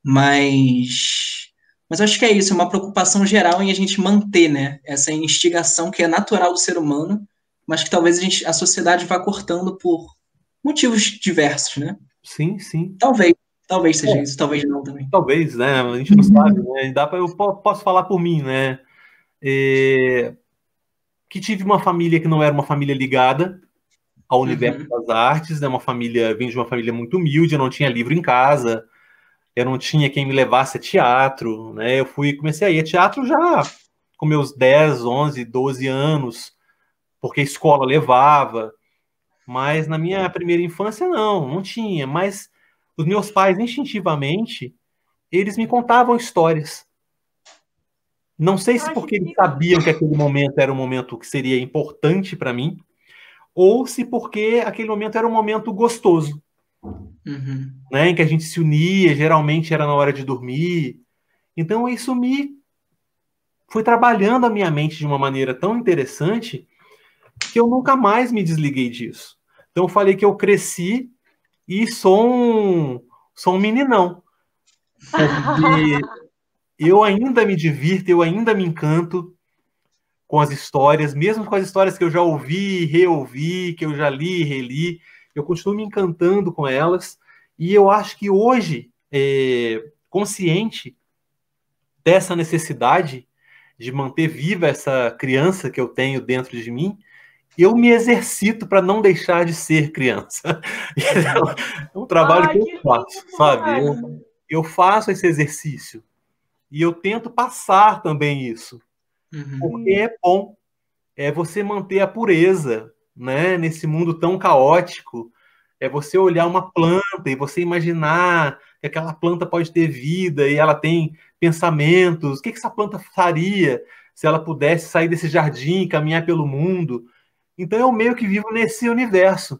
Speaker 3: Mas acho que é isso, é uma preocupação geral em a gente manter, né, essa instigação que é natural do ser humano, mas que talvez a sociedade vá cortando por motivos diversos, né?
Speaker 1: Sim, sim.
Speaker 3: Talvez seja isso, talvez não também.
Speaker 1: Talvez, né? A gente não sabe, né? Eu posso falar por mim, né? Que tive uma família que não era uma família ligada ao universo das artes, né? Vim de uma família muito humilde, eu não tinha livro em casa, eu não tinha quem me levasse a teatro, né? Comecei a ir a teatro já com meus 10, 11, 12 anos, porque a escola levava, mas na minha primeira infância não tinha, mas os meus pais, instintivamente, eles me contavam histórias. Não sei se porque eles sabiam que aquele momento era um momento que seria importante para mim, ou se porque aquele momento era um momento gostoso, né, em que a gente se unia, geralmente era na hora de dormir. Então isso foi trabalhando a minha mente de uma maneira tão interessante que eu nunca mais me desliguei disso. Então eu falei que eu cresci e sou um meninão. Porque eu ainda me divirto, eu ainda me encanto com as histórias, mesmo com as histórias que eu já ouvi, reouvi, que eu já li, reli, eu continuo me encantando com elas. E eu acho que hoje, consciente dessa necessidade de manter viva essa criança que eu tenho dentro de mim, eu me exercito para não deixar de ser criança. É um trabalho que eu faço, sabe? Eu faço esse exercício e eu tento passar também isso, porque é bom, é você manter a pureza, né? Nesse mundo tão caótico, é você olhar uma planta e você imaginar que aquela planta pode ter vida e ela tem pensamentos. O que essa planta faria se ela pudesse sair desse jardim e caminhar pelo mundo? Então eu meio que vivo nesse universo,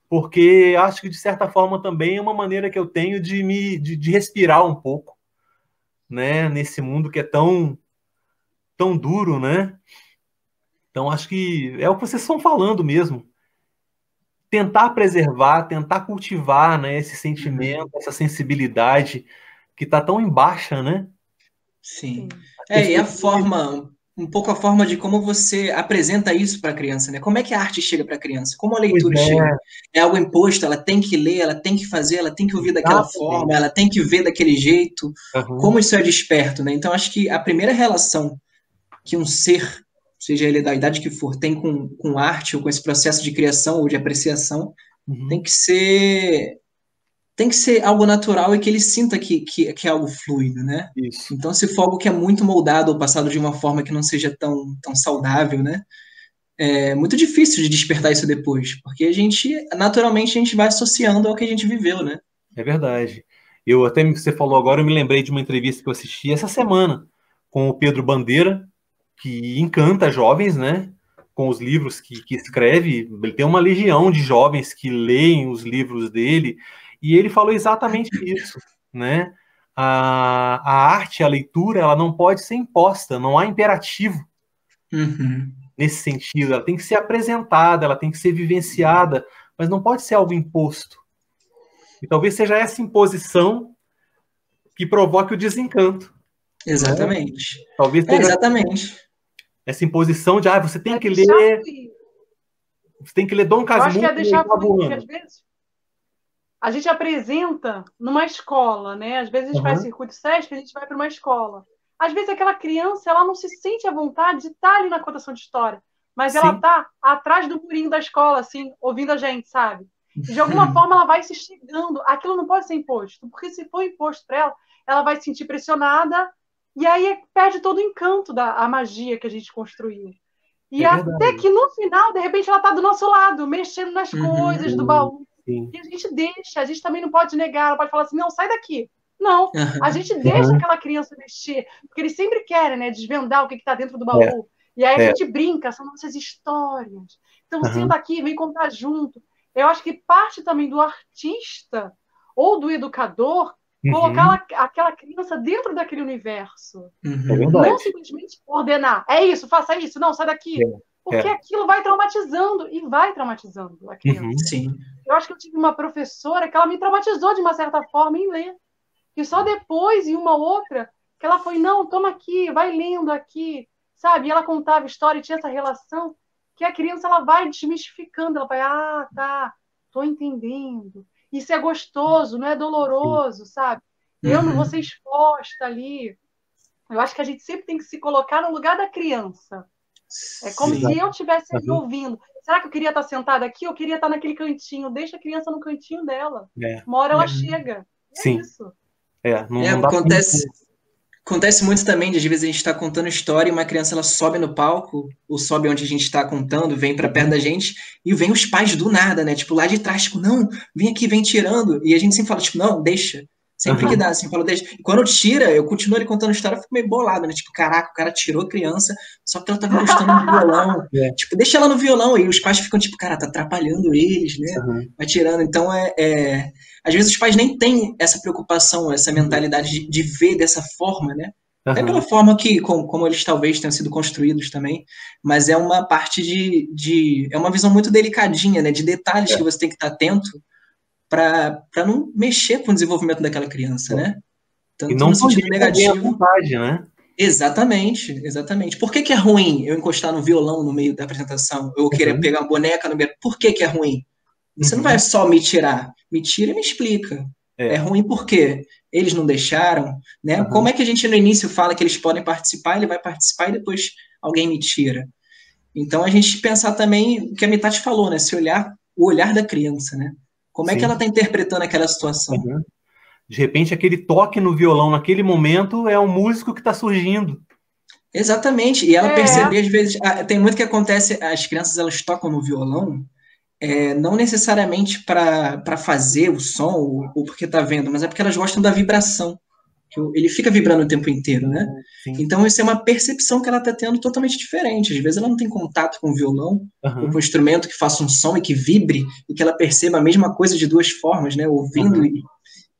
Speaker 1: porque acho que de certa forma também é uma maneira que eu tenho de respirar um pouco, né? Nesse mundo que é tão duro, né? Então acho que é o que vocês estão falando mesmo. Tentar preservar, tentar cultivar, né, esse sentimento, essa sensibilidade que está tão em baixa, né?
Speaker 3: Sim. E a forma, um pouco a forma de como você apresenta isso para a criança, né? Como é que a arte chega para a criança? Como a leitura chega? É algo imposto, ela tem que ler, ela tem que fazer, ela tem que ouvir daquela forma, ela tem que ver daquele jeito. Como isso é desperto, né? Então, acho que a primeira relação que um ser, seja ele da idade que for, tem com arte ou com esse processo de criação ou de apreciação, tem que ser algo natural e que ele sinta que é algo fluido, né?
Speaker 1: Isso.
Speaker 3: Então, se for algo que é muito moldado ou passado de uma forma que não seja tão saudável, né? É muito difícil de despertar isso depois, porque naturalmente, a gente vai associando ao que a gente viveu, né?
Speaker 1: É verdade. Você falou agora, eu me lembrei de uma entrevista que eu assisti essa semana com o Pedro Bandeira, que encanta jovens, né? Com os livros que escreve. Ele tem uma legião de jovens que leem os livros dele, e ele falou exatamente isso, né? A arte, a leitura, ela não pode ser imposta, não há imperativo nesse sentido. Ela tem que ser apresentada, ela tem que ser vivenciada, mas não pode ser algo imposto. E talvez seja essa imposição que provoque o desencanto.
Speaker 3: Exatamente.
Speaker 1: Né? Talvez seja
Speaker 3: exatamente.
Speaker 1: Essa imposição de você tem que ler. Você tem que ler Dom Casmurro.
Speaker 2: Eu acho que é deixar fluir, porque às vezes a gente apresenta numa escola, né? Às vezes a gente faz circuito SESC, a gente vai para uma escola. Às vezes aquela criança, ela não se sente à vontade de estar ali na contação de história, mas ela está atrás do murinho da escola, assim, ouvindo a gente, sabe? E de alguma forma ela vai se instigando. Aquilo não pode ser imposto, porque se for imposto para ela, ela vai se sentir pressionada e aí perde todo o encanto a magia que a gente construiu. E até que no final, de repente, ela está do nosso lado, mexendo nas coisas do baú. Sim. E a gente também não pode negar, ela pode falar assim, não, sai daqui. Não, a gente deixa aquela criança mexer, porque eles sempre querem, né, desvendar o que está dentro do baú. E aí a gente brinca, são nossas histórias. Então, senta aqui, vem contar junto. Eu acho que parte também do artista ou do educador colocar aquela criança dentro daquele universo. Não simplesmente ordenar. É isso, faça isso. Não, sai daqui. Porque aquilo vai traumatizando e vai traumatizando a criança.
Speaker 3: Sim.
Speaker 2: Eu acho que eu tive uma professora que ela me traumatizou de uma certa forma em ler. E só depois, em uma outra, que ela foi, não, toma aqui, vai lendo aqui, sabe? E ela contava história e tinha essa relação que a criança ela vai desmistificando. Ela vai, tá, tô entendendo. Isso é gostoso, não é doloroso, sabe? Eu não vou ser exposta ali. Eu acho que a gente sempre tem que se colocar no lugar da criança. É como se eu estivesse ali ouvindo. Será que eu queria estar sentada aqui? Eu queria estar naquele cantinho. Deixa a criança no cantinho dela. Uma hora ela chega. É isso.
Speaker 3: Acontece muito também, de às vezes a gente está contando história e uma criança ela sobe no palco, ou sobe onde a gente está contando, vem para perto da gente, e vem os pais do nada, né? Tipo, lá de trás, tipo, não, vem aqui, vem tirando. E a gente sempre fala, tipo, não, deixa. Sempre que dá, assim, fala, deixa. E quando tira, eu continuo ele contando história, eu fico meio bolado, né? Tipo, caraca, o cara tirou a criança só porque ela tava gostando do violão. Tipo, deixa ela no violão. E os pais ficam, tipo, cara, tá atrapalhando eles, né? Vai tirando. Então, às vezes os pais nem têm essa preocupação, essa mentalidade de ver dessa forma, né? Até pela forma que, como eles talvez tenham sido construídos também, mas é uma parte é uma visão muito delicadinha, né? De detalhes que você tem que estar atento para não mexer com o desenvolvimento daquela criança, né?
Speaker 1: Tanto e não no sentido negativo. Vontade, né?
Speaker 3: Exatamente. Por que é ruim eu encostar no violão no meio da apresentação? Eu querer pegar uma boneca no meio? Por que é ruim? Você não vai só me tirar. Me tira e me explica. É ruim por quê? Eles não deixaram, né? Como é que a gente no início fala que eles podem participar, ele vai participar e depois alguém me tira? Então a gente pensar também o que a Mitati falou, né? O olhar da criança, né? Como é que ela está interpretando aquela situação?
Speaker 1: De repente, aquele toque no violão naquele momento é um músico que está surgindo.
Speaker 3: Exatamente. E ela perceber, às vezes, tem muito que acontece, as crianças elas tocam no violão, não necessariamente para fazer o som ou porque está vendo, mas é porque elas gostam da vibração. Ele fica vibrando o tempo inteiro, né?
Speaker 1: Sim.
Speaker 3: Então, isso é uma percepção que ela está tendo totalmente diferente. Às vezes, ela não tem contato com o violão ou com um instrumento que faça um som e que vibre e que ela perceba a mesma coisa de duas formas, né? Ouvindo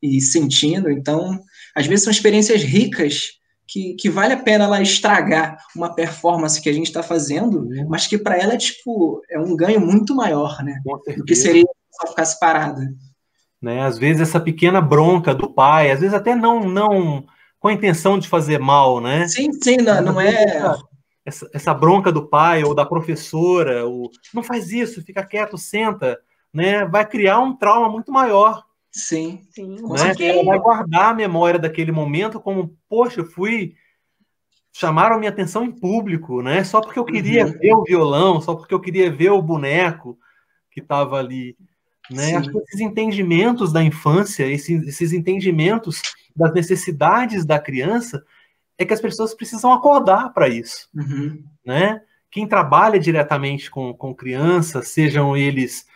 Speaker 3: e sentindo. Então, às vezes, são experiências ricas que vale a pena ela estragar uma performance que a gente está fazendo, mas que para ela é um ganho muito maior, né? Do que seria só ficar parada.
Speaker 1: Né? Às vezes essa pequena bronca do pai, às vezes até não com a intenção de fazer mal, né?
Speaker 3: Sim, não é...
Speaker 1: Essa bronca do pai ou da professora, não faz isso, fica quieto, senta, né? Vai criar um trauma muito maior.
Speaker 3: Sim.
Speaker 1: Né? Ela vai guardar a memória daquele momento como, poxa, chamaram minha atenção em público, né? Só porque eu queria ver o violão, só porque eu queria ver o boneco que estava ali. Né? Acho que esses entendimentos da infância, esses entendimentos das necessidades da criança, é que as pessoas precisam acordar para isso. Né? Quem trabalha diretamente com crianças, sejam eles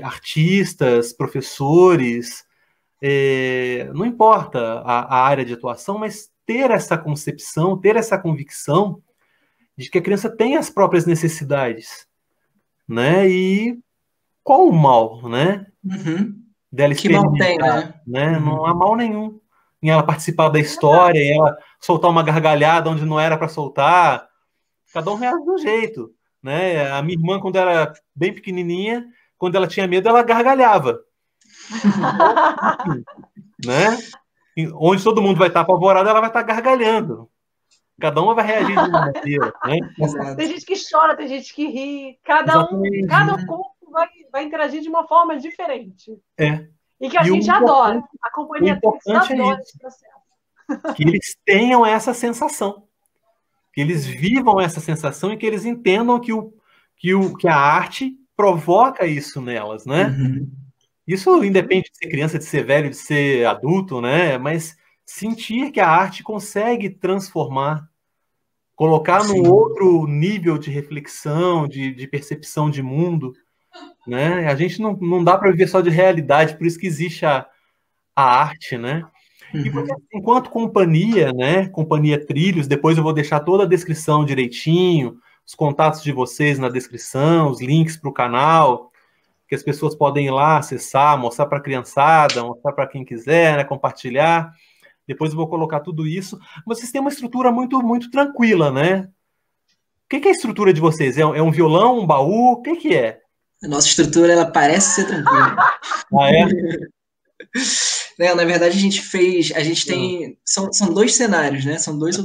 Speaker 1: artistas, professores, não importa a área de atuação, mas ter essa concepção, ter essa convicção de que a criança tem as próprias necessidades. Né? E qual o mal, né? Dela experimentar,
Speaker 3: que mal tem,
Speaker 1: né? Não há mal nenhum em ela participar da história, em ela soltar uma gargalhada onde não era para soltar. Cada um reage de um jeito, né? A minha irmã, quando era bem pequenininha, quando ela tinha medo, ela gargalhava. Né? Onde todo mundo vai estar apavorado, ela vai estar gargalhando. Cada uma vai reagir de uma maneira, né?
Speaker 2: Tem gente que chora, tem gente que ri. Cada corpo vai interagir de uma forma diferente. E que a gente adora. A companhia adora esse processo.
Speaker 1: Que eles tenham essa sensação. Que eles vivam essa sensação e que eles entendam que a arte provoca isso nelas, né? Isso independe de ser criança, de ser velho, de ser adulto, né? Mas sentir que a arte consegue transformar, colocar num outro nível de reflexão, de percepção de mundo, né? A gente não dá para viver só de realidade, por isso que existe a arte, né? E você, enquanto companhia, né? Companhia Trilhos, depois eu vou deixar toda a descrição direitinho, os contatos de vocês na descrição, os links para o canal, que as pessoas podem ir lá acessar, mostrar para a criançada, mostrar para quem quiser, né, compartilhar. Depois eu vou colocar tudo isso. Vocês têm uma estrutura muito, muito tranquila, né? O que é a estrutura de vocês? É um violão, um baú? O que é?
Speaker 3: A nossa estrutura, ela parece ser tranquila.
Speaker 1: Ah, é?
Speaker 3: Né, na verdade, a gente tem, são 2 cenários, né? São dois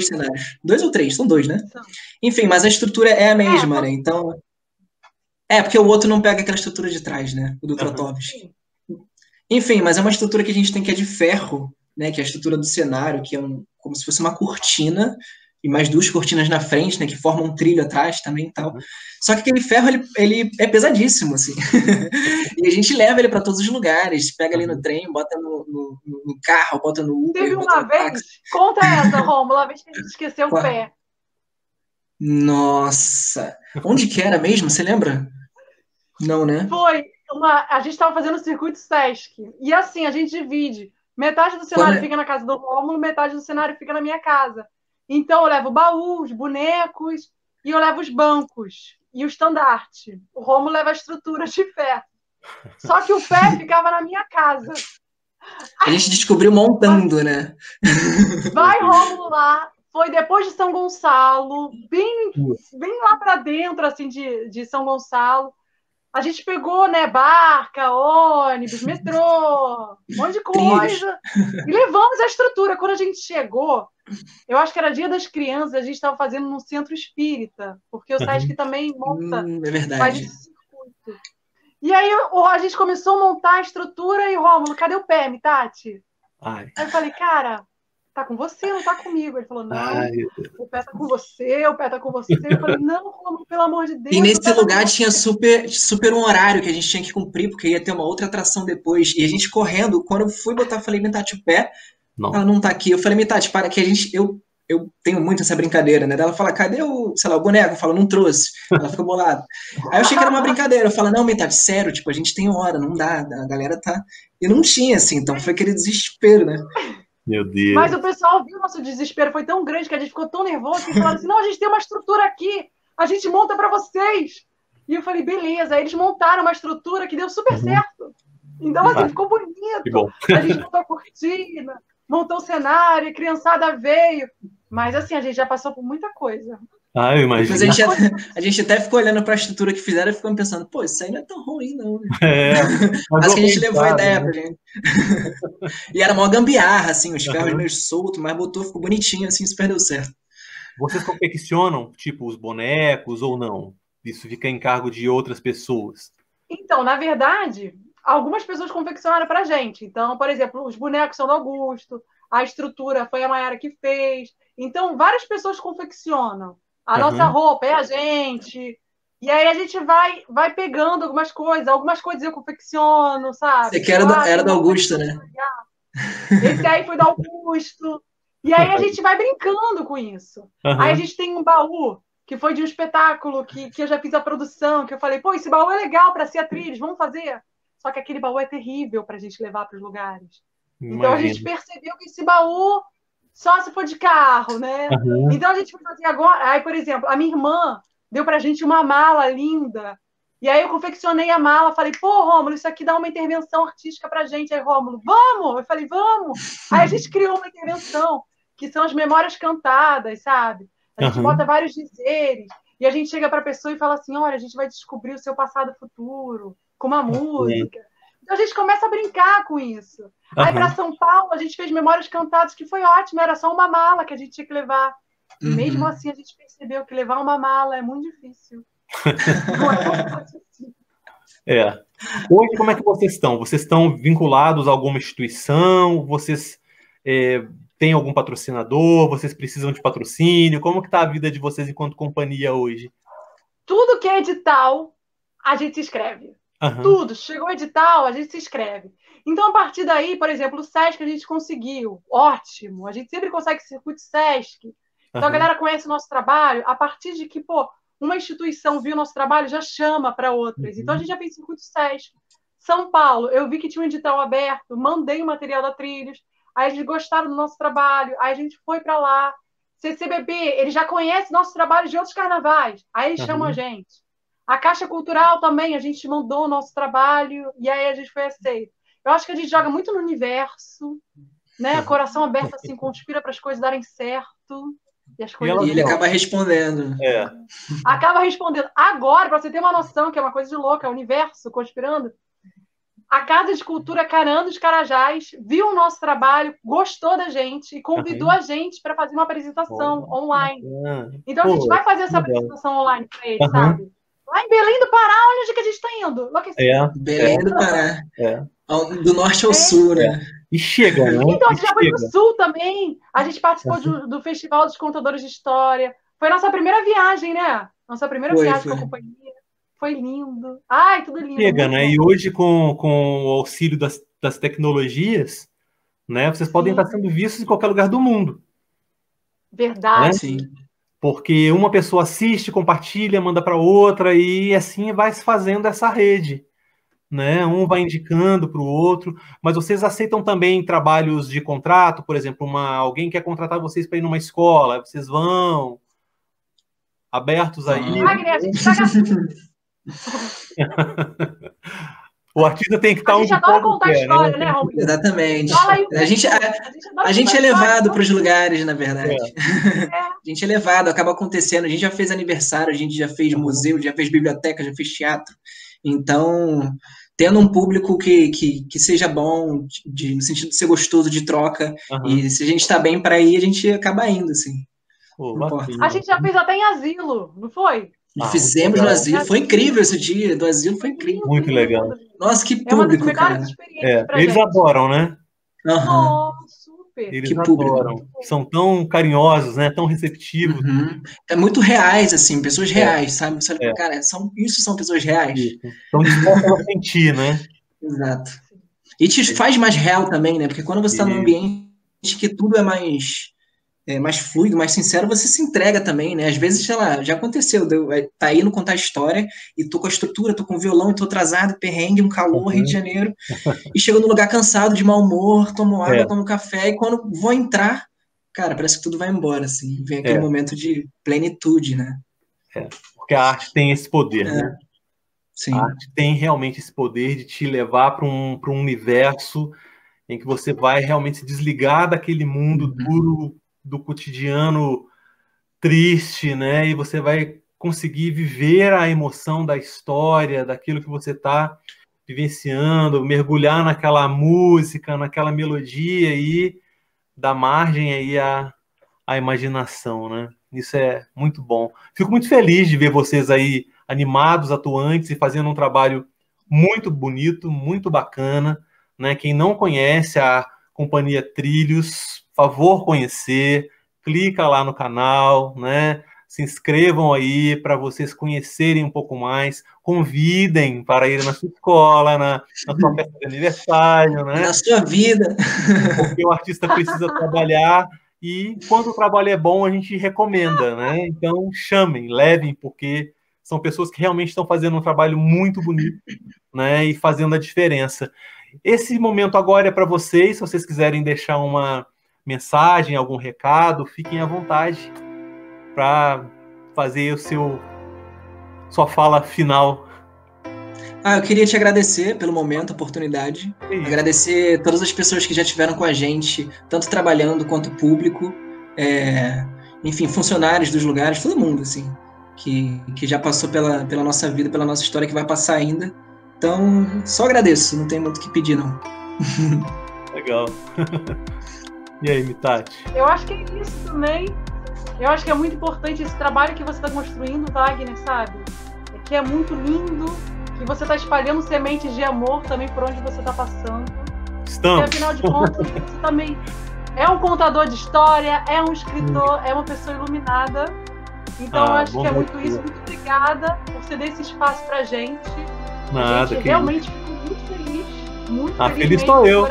Speaker 3: cenários. 2 ou 3, são 2, né? Enfim, mas a estrutura é a mesma, né? Então, porque o outro não pega aquela estrutura de trás, né? O do Krotowski. Enfim, mas é uma estrutura que a gente tem que é de ferro, né? Que é a estrutura do cenário, que é como se fosse uma cortina, e mais 2 cortinas na frente, né? Que formam um trilho atrás também e tal. Só que aquele ferro, ele é pesadíssimo, assim. E a gente leva ele para todos os lugares, pega ali no trem, bota no carro, bota no Uber.
Speaker 2: Teve uma vez, conta essa, Rômulo, a vez que a gente esqueceu o pé.
Speaker 3: Nossa! Onde que era mesmo? Você lembra? Não, né?
Speaker 2: A gente estava fazendo o circuito Sesc. E assim, a gente divide. Metade do cenário fica na casa do Rômulo, metade do cenário fica na minha casa. Então eu levo baús, bonecos, e eu levo os bancos e o estandarte. O Rômulo leva a estrutura de ferro. Só que o pé ficava na minha casa.
Speaker 3: A gente descobriu montando, né?
Speaker 2: Vai, Rômulo, lá. Foi depois de São Gonçalo, bem lá para dentro, assim, de São Gonçalo. A gente pegou, né, barca, ônibus, metrô, um monte de coisa. E levamos a estrutura. Quando a gente chegou, eu acho que era Dia das Crianças, a gente estava fazendo no centro espírita, porque o Sesc também monta.
Speaker 3: É verdade.
Speaker 2: Faz esse circuito. E aí a gente começou a montar a estrutura e, Rômulo, cadê o pé, Tati? Aí eu falei, cara, tá com você, não tá comigo. Ele falou, não, o pé tá com você, o pé tá com você. Eu falei, não, Rômulo, pelo amor de Deus.
Speaker 3: E nesse lugar tinha super um horário que a gente tinha que cumprir, porque ia ter uma outra atração depois. E a gente correndo, quando eu fui botar, falei, Tati, o pé, ela não tá aqui. Eu falei, Tati, para que eu tenho muito essa brincadeira, né? Ela fala, cadê o boneco? Eu falo, não trouxe. Ela fica bolada. Aí eu achei que era uma brincadeira. Eu falo, não, Tati, sério, tipo, a gente tem hora, não dá, a galera tá... E não tinha, assim, então foi aquele desespero, né?
Speaker 1: Meu Deus.
Speaker 2: Mas o pessoal viu nosso desespero, foi tão grande que a gente ficou tão nervoso que falaram assim, não, a gente tem uma estrutura aqui, a gente monta para vocês. E eu falei, beleza. Aí eles montaram uma estrutura que deu super certo. Então, assim, ficou bonito. A gente montou a cortina, montou o cenário, a criançada veio. Mas, assim, a gente já passou por muita coisa.
Speaker 1: Eu imagino.
Speaker 3: Mas a gente até ficou olhando para a estrutura que fizeram e ficou pensando, pô, isso aí não é tão ruim, não. Né? Mas que a gente levou a ideia pra gente. E era uma gambiarra, assim, os ferros meio soltos, mas ficou bonitinho, assim, super deu certo.
Speaker 1: Vocês confeccionam, tipo, os bonecos ou não? Isso fica em cargo de outras pessoas?
Speaker 2: Então, na verdade, algumas pessoas confeccionaram pra gente. Então, por exemplo, os bonecos são do Augusto, a estrutura foi a Mayara que fez. Então, várias pessoas confeccionam. A nossa roupa é a gente. E aí a gente vai pegando algumas coisas eu confecciono, sabe?
Speaker 3: Você que era do Augusto, né?
Speaker 2: Esse aí foi do Augusto. E aí a gente vai brincando com isso. Aí a gente tem um baú que foi de um espetáculo que eu já fiz a produção, que eu falei, pô, esse baú é legal para ser atriz, vamos fazer. Só que aquele baú é terrível para a gente levar para os lugares. Então a gente percebeu que esse baú só se for de carro, né? Então a gente foi fazer agora. Aí, por exemplo, a minha irmã deu pra gente uma mala linda. E aí eu confeccionei a mala, falei, pô, Rômulo, isso aqui dá uma intervenção artística pra gente. Aí, Rômulo, vamos! Eu falei, vamos! Aí a gente criou uma intervenção, que são as memórias cantadas, sabe? A gente bota vários dizeres, e a gente chega pra pessoa e fala assim, olha, a gente vai descobrir o seu passado e futuro, com uma música. Então a gente começa a brincar com isso. Aí para São Paulo a gente fez memórias cantadas, que foi ótimo, era só uma mala que a gente tinha que levar. E mesmo assim a gente percebeu que levar uma mala é muito difícil. Não é tão fácil assim.
Speaker 1: Hoje, como é que vocês estão? Vocês estão vinculados a alguma instituição? Vocês têm algum patrocinador? Vocês precisam de patrocínio? Como que está a vida de vocês enquanto companhia hoje?
Speaker 2: Tudo que é edital, a gente se inscreve. Tudo. Chegou o edital, a gente se inscreve. Então, a partir daí, por exemplo, o Sesc a gente conseguiu. Ótimo. A gente sempre consegue circuito Sesc. Então, a galera conhece o nosso trabalho. A partir de que, uma instituição viu o nosso trabalho, já chama para outras. Então, a gente já fez circuito Sesc. São Paulo, eu vi que tinha um edital aberto, mandei o material da Trilhos. Aí, eles gostaram do nosso trabalho. Aí, a gente foi para lá. CCBB, ele já conhece nosso trabalho de outros carnavais. Aí eles chamam a gente. A Caixa Cultural também, a gente mandou o nosso trabalho e aí a gente foi aceito. Eu acho que a gente joga muito no universo, né? Coração aberto, assim, conspira para as coisas darem certo.
Speaker 3: E ele acaba respondendo.
Speaker 2: Acaba respondendo. Agora, para você ter uma noção, que é uma coisa de louca, é o universo conspirando. A Casa de Cultura Caranã dos Carajás viu o nosso trabalho, gostou da gente e convidou a gente para fazer uma apresentação online. Então, a gente vai fazer essa apresentação online para eles, sabe? Lá em Belém do Pará, olha onde que a gente está indo.
Speaker 3: Belém do Pará. Do norte ao sul, né?
Speaker 1: E chega, né?
Speaker 2: Então, a gente já foi pro sul também. A gente participou do Festival dos Contadores de História. Foi a nossa primeira viagem, né? Nossa primeira viagem com a companhia. Foi lindo. Ai, tudo lindo.
Speaker 1: Chega, né? E hoje, com o auxílio das tecnologias, né? Vocês podem estar sendo vistos em qualquer lugar do mundo.
Speaker 2: Verdade.
Speaker 1: Né? Sim. Porque uma pessoa assiste, compartilha, manda para outra e assim vai se fazendo essa rede. Né? Um vai indicando para o outro, mas vocês aceitam também trabalhos de contrato, por exemplo, alguém quer contratar vocês para ir numa escola, vocês vão abertos aí. O artista tem que estar onde
Speaker 2: adora contar história, né, Romulo?
Speaker 3: Exatamente. A gente é levado para os lugares, na verdade. A gente é levado, acaba acontecendo. A gente já fez aniversário, a gente já fez museu, já fez biblioteca, já fez teatro. Então, tendo um público que seja bom, no sentido de ser gostoso, de troca, e se a gente está bem para ir, a gente acaba indo, assim.
Speaker 2: A gente já fez até em asilo, não foi?
Speaker 3: Fizemos no asilo, foi incrível esse dia, do asilo foi incrível.
Speaker 1: Muito legal.
Speaker 3: Nossa, que público, cara.
Speaker 1: Eles adoram, né?
Speaker 2: Super.
Speaker 1: Eles adoram. São tão carinhosos, né? Tão receptivos.
Speaker 3: É muito reais, assim, pessoas reais, sabe? Você fala, cara, isso são pessoas reais.
Speaker 1: Estão dispostas a sentir, né?
Speaker 3: Exato. E te faz mais real também, né? Porque quando você está num ambiente que tudo é mais fluido, mais sincero, você se entrega também, né? Às vezes, sei lá, já aconteceu, tá indo contar história e tô com a estrutura, tô com o violão e tô atrasado, perrengue, um calor, Rio de Janeiro, e chego num lugar cansado, de mau humor, tomo água, tomo café, e quando vou entrar, cara, parece que tudo vai embora, assim, vem aquele momento de plenitude, né?
Speaker 1: Porque a arte tem esse poder, né?
Speaker 3: Sim.
Speaker 1: A arte tem realmente esse poder de te levar para um universo em que você vai realmente se desligar daquele mundo duro, do cotidiano triste, né? E você vai conseguir viver a emoção da história, daquilo que você está vivenciando, mergulhar naquela música, naquela melodia e dar margem aí à imaginação, né? Isso é muito bom. Fico muito feliz de ver vocês aí animados, atuantes e fazendo um trabalho muito bonito, muito bacana, né? Quem não conhece a Companhia Trilhos, favor conhecer, clica lá no canal, né? Se inscrevam aí para vocês conhecerem um pouco mais, convidem para ir na sua escola, na sua festa de aniversário, né?
Speaker 3: Na sua vida.
Speaker 1: Porque o artista precisa trabalhar e quando o trabalho é bom a gente recomenda, né? Então chamem, levem, porque são pessoas que realmente estão fazendo um trabalho muito bonito, né? E fazendo a diferença. Esse momento agora é para vocês, se vocês quiserem deixar uma mensagem, algum recado, fiquem à vontade para fazer sua fala final.
Speaker 3: Eu queria te agradecer pelo momento, a oportunidade. Agradecer todas as pessoas que já estiveram com a gente, tanto trabalhando quanto público, enfim, funcionários dos lugares, todo mundo, assim, que já passou pela nossa vida, pela nossa história, que vai passar ainda. Então, só agradeço, não tem muito o que pedir, não.
Speaker 1: Legal. E aí, Mitati?
Speaker 2: Eu acho que é isso também. Eu acho que é muito importante esse trabalho que você está construindo, Wagner, sabe? Que é muito lindo, que você está espalhando sementes de amor também por onde você está passando.
Speaker 1: Estamos.
Speaker 2: E, afinal de contas, você também é um contador de história, é um escritor, é uma pessoa iluminada. Então, eu acho que é muito isso. Muito obrigada por ceder esse espaço pra gente.
Speaker 1: Nada,
Speaker 2: a gente realmente fico muito feliz. Muito feliz.
Speaker 1: Feliz sou eu.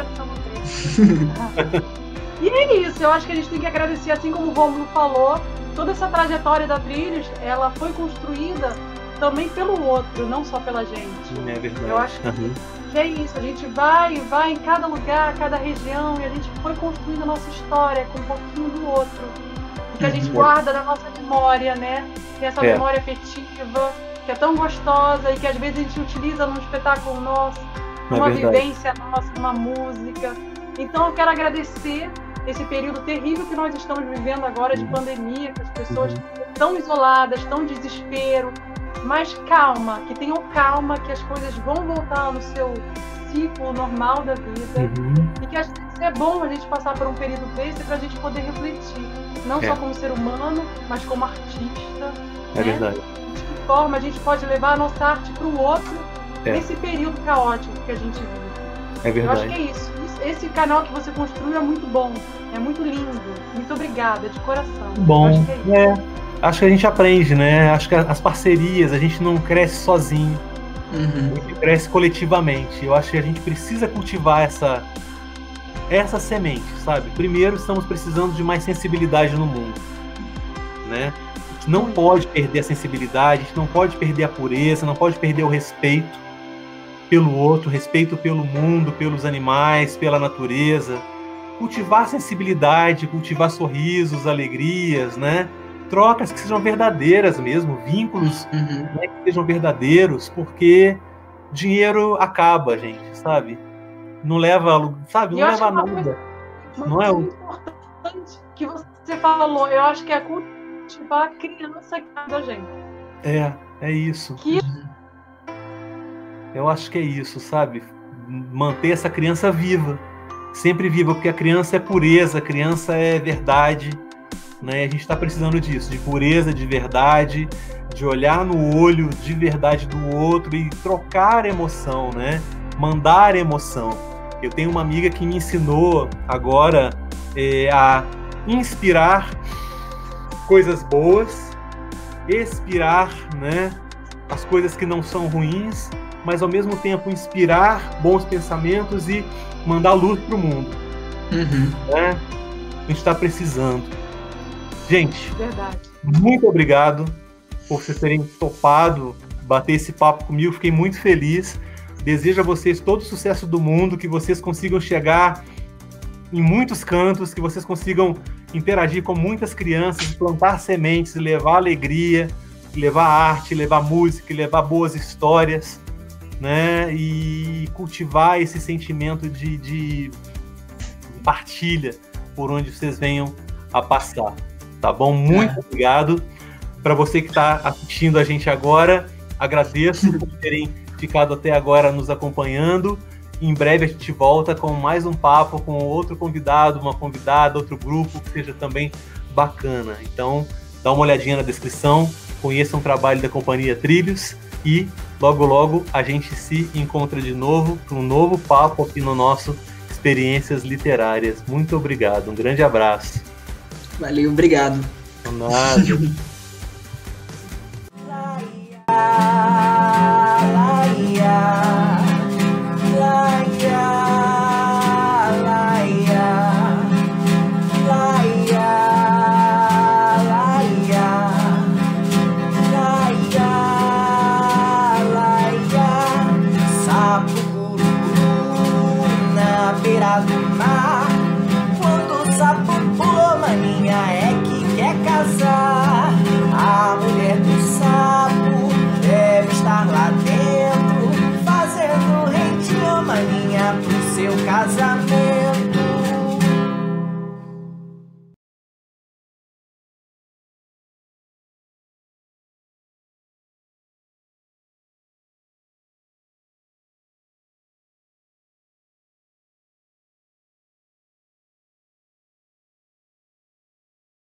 Speaker 2: E é isso, eu acho que a gente tem que agradecer, assim como o Rômulo falou, toda essa trajetória da Trilhos, ela foi construída também pelo outro, não só pela gente.
Speaker 1: É verdade.
Speaker 2: Eu acho que é isso, a gente vai em cada lugar, cada região, e a gente foi construindo a nossa história com um pouquinho do outro. o que a gente guarda da nossa memória, né? Tem essa memória afetiva, que é tão gostosa e que às vezes a gente utiliza num espetáculo nosso, numa vivência nossa, numa música. Então eu quero agradecer esse período terrível que nós estamos vivendo agora de pandemia, que as pessoas estão isoladas, estão em desespero, mas calma, que tenham calma, que as coisas vão voltar no seu ciclo normal da vida e que às vezes é bom a gente passar por um período desse para a gente poder refletir, não só como ser humano, mas como artista.
Speaker 1: É verdade.
Speaker 2: De que forma a gente pode levar a nossa arte para o outro nesse período caótico que a gente vive.
Speaker 1: É verdade.
Speaker 2: Eu acho que é isso. Esse canal que você construiu é muito bom, é muito lindo. Muito obrigada, de coração.
Speaker 1: Bom,
Speaker 2: acho que é isso.
Speaker 1: Acho que a gente aprende, né? Acho que as parcerias, a gente não cresce sozinho, a gente cresce coletivamente. Eu acho que a gente precisa cultivar essa semente, sabe? Primeiro, estamos precisando de mais sensibilidade no mundo, né? A gente não pode perder a sensibilidade, a gente não pode perder a pureza, não pode perder o respeito pelo outro, respeito pelo mundo, pelos animais, pela natureza. Cultivar sensibilidade, cultivar sorrisos, alegrias, né? Trocas que sejam verdadeiras mesmo, vínculos né, que sejam verdadeiros, porque dinheiro acaba, gente, sabe? Não leva, sabe? Não leva a nada.
Speaker 2: Não é importante que você falou, eu acho que é cultivar a criança da gente.
Speaker 1: É isso. Eu acho que é isso, sabe? Manter essa criança viva, sempre viva, porque a criança é pureza, a criança é verdade, né? A gente está precisando disso, de pureza, de verdade, de olhar no olho de verdade do outro e trocar emoção, né? Mandar emoção. Eu tenho uma amiga que me ensinou agora a inspirar coisas boas, expirar, né, as coisas que não são ruins, mas ao mesmo tempo inspirar bons pensamentos e mandar luz para o mundo. Né? A gente está precisando. Gente,
Speaker 2: verdade.
Speaker 1: Muito obrigado por vocês terem topado bater esse papo comigo. Fiquei muito feliz. Desejo a vocês todo o sucesso do mundo, que vocês consigam chegar em muitos cantos, que vocês consigam interagir com muitas crianças, plantar sementes, levar alegria, levar arte, levar música, levar boas histórias, né? E cultivar esse sentimento de partilha por onde vocês venham a passar. Tá bom? Muito obrigado. Para você que está assistindo a gente agora, agradeço por terem ficado até agora nos acompanhando. Em breve a gente volta com mais um papo com outro convidado, uma convidada, outro grupo que seja também bacana. Então, dá uma olhadinha na descrição, conheça o trabalho da Companhia Trilhos e logo logo a gente se encontra de novo para um novo papo aqui no nosso Experiências Literárias. Muito obrigado, um grande abraço.
Speaker 3: Valeu, obrigado.
Speaker 1: Nada.